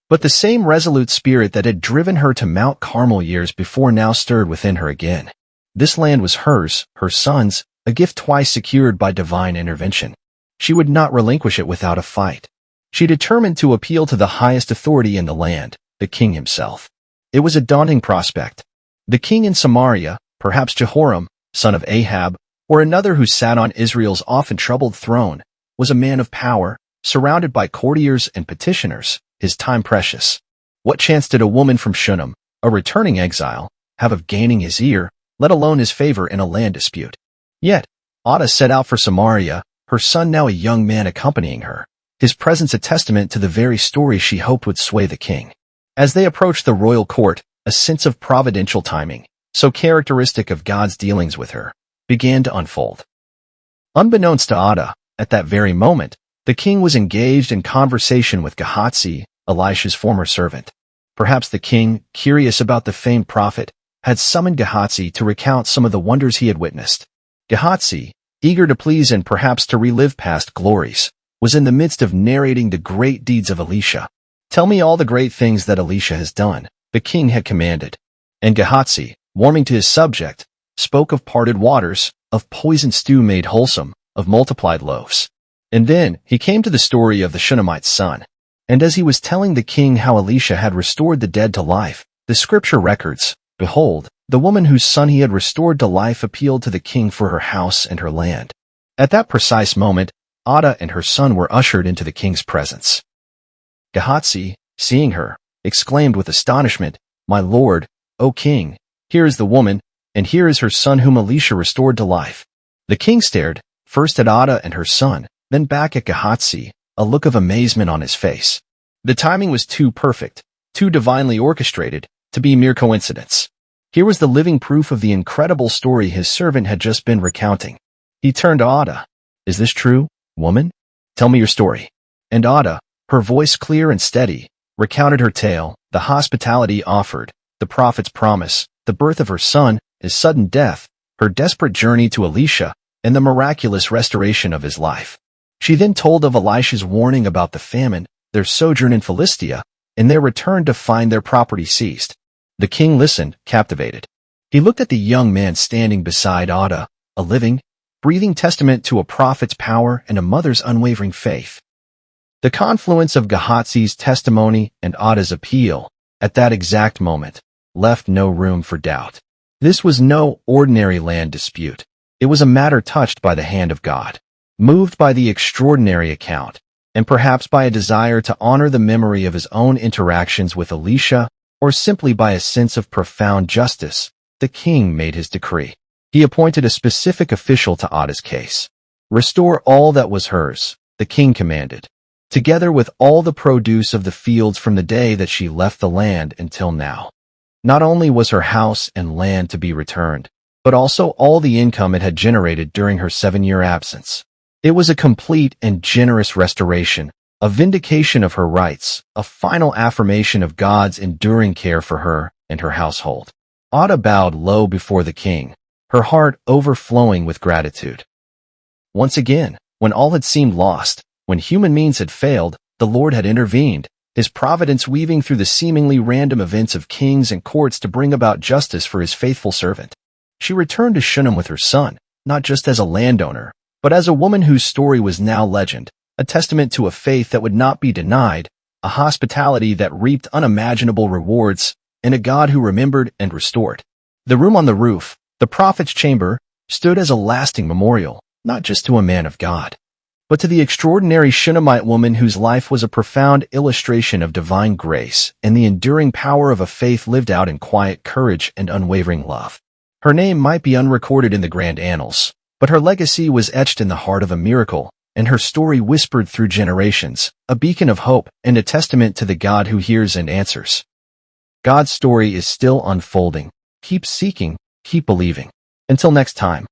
But the same resolute spirit that had driven her to Mount Carmel years before now stirred within her again. This land was hers, her son's, a gift twice secured by divine intervention. She would not relinquish it without a fight. She determined to appeal to the highest authority in the land, the king himself. It was a daunting prospect. The king in Samaria, perhaps Jehoram, son of Ahab, or another who sat on Israel's often troubled throne, was a man of power, surrounded by courtiers and petitioners, his time precious. What chance did a woman from Shunem, a returning exile, have of gaining his ear, let alone his favor in a land dispute? Yet, Ada set out for Samaria, her son now a young man accompanying her, his presence a testament to the very story she hoped would sway the king. As they approached the royal court, a sense of providential timing, so characteristic of God's dealings with her, began to unfold. Unbeknownst to Ada, at that very moment, the king was engaged in conversation with Gehazi, Elisha's former servant. Perhaps the king, curious about the famed prophet, had summoned Gehazi to recount some of the wonders he had witnessed. Gehazi, eager to please and perhaps to relive past glories, was in the midst of narrating the great deeds of Elisha. "Tell me all the great things that Elisha has done," the king had commanded. And Gehazi, warming to his subject, spoke of parted waters, of poisoned stew made wholesome, of multiplied loaves. And then he came to the story of the Shunammite's son. And as he was telling the king how Elisha had restored the dead to life, the scripture records, behold, the woman whose son he had restored to life appealed to the king for her house and her land. At that precise moment, Ada and her son were ushered into the king's presence. Gehazi, seeing her, exclaimed with astonishment, "My lord, O king, here is the woman, and here is her son whom Elisha restored to life." The king stared, first at Ada and her son, then back at Gehazi, a look of amazement on his face. The timing was too perfect, too divinely orchestrated, to be mere coincidence. Here was the living proof of the incredible story his servant had just been recounting. He turned to Ada. "Is this true, woman? Tell me your story." And Ada, her voice clear and steady, recounted her tale, the hospitality offered, the prophet's promise, the birth of her son, his sudden death, her desperate journey to Elisha, and the miraculous restoration of his life. She then told of Elisha's warning about the famine, their sojourn in Philistia, and their return to find their property seized. The king listened, captivated. He looked at the young man standing beside Ada, a living, breathing testament to a prophet's power and a mother's unwavering faith. The confluence of Gehazi's testimony and Ada's appeal, at that exact moment, left no room for doubt. This was no ordinary land dispute. It was a matter touched by the hand of God, moved by the extraordinary account, and perhaps by a desire to honor the memory of his own interactions with Elisha, or simply by a sense of profound justice. The king made his decree. He appointed a specific official to Ada's case. "Restore all that was hers," the king commanded, "together with all the produce of the fields from the day that she left the land until now." Not only was her house and land to be returned, but also all the income it had generated during her 7-year absence. It was a complete and generous restoration, a vindication of her rights, a final affirmation of God's enduring care for her and her household. Ada bowed low before the king, her heart overflowing with gratitude. Once again, when all had seemed lost, when human means had failed, the Lord had intervened, his providence weaving through the seemingly random events of kings and courts to bring about justice for his faithful servant. She returned to Shunem with her son, not just as a landowner, but as a woman whose story was now legend, a testament to a faith that would not be denied, a hospitality that reaped unimaginable rewards, and a God who remembered and restored. The room on the roof, the prophet's chamber, stood as a lasting memorial, not just to a man of God, but to the extraordinary Shunammite woman whose life was a profound illustration of divine grace and the enduring power of a faith lived out in quiet courage and unwavering love. Her name might be unrecorded in the grand annals, but her legacy was etched in the heart of a miracle, and her story whispered through generations, a beacon of hope and a testament to the God who hears and answers. God's story is still unfolding. Keep seeking, keep believing. Until next time.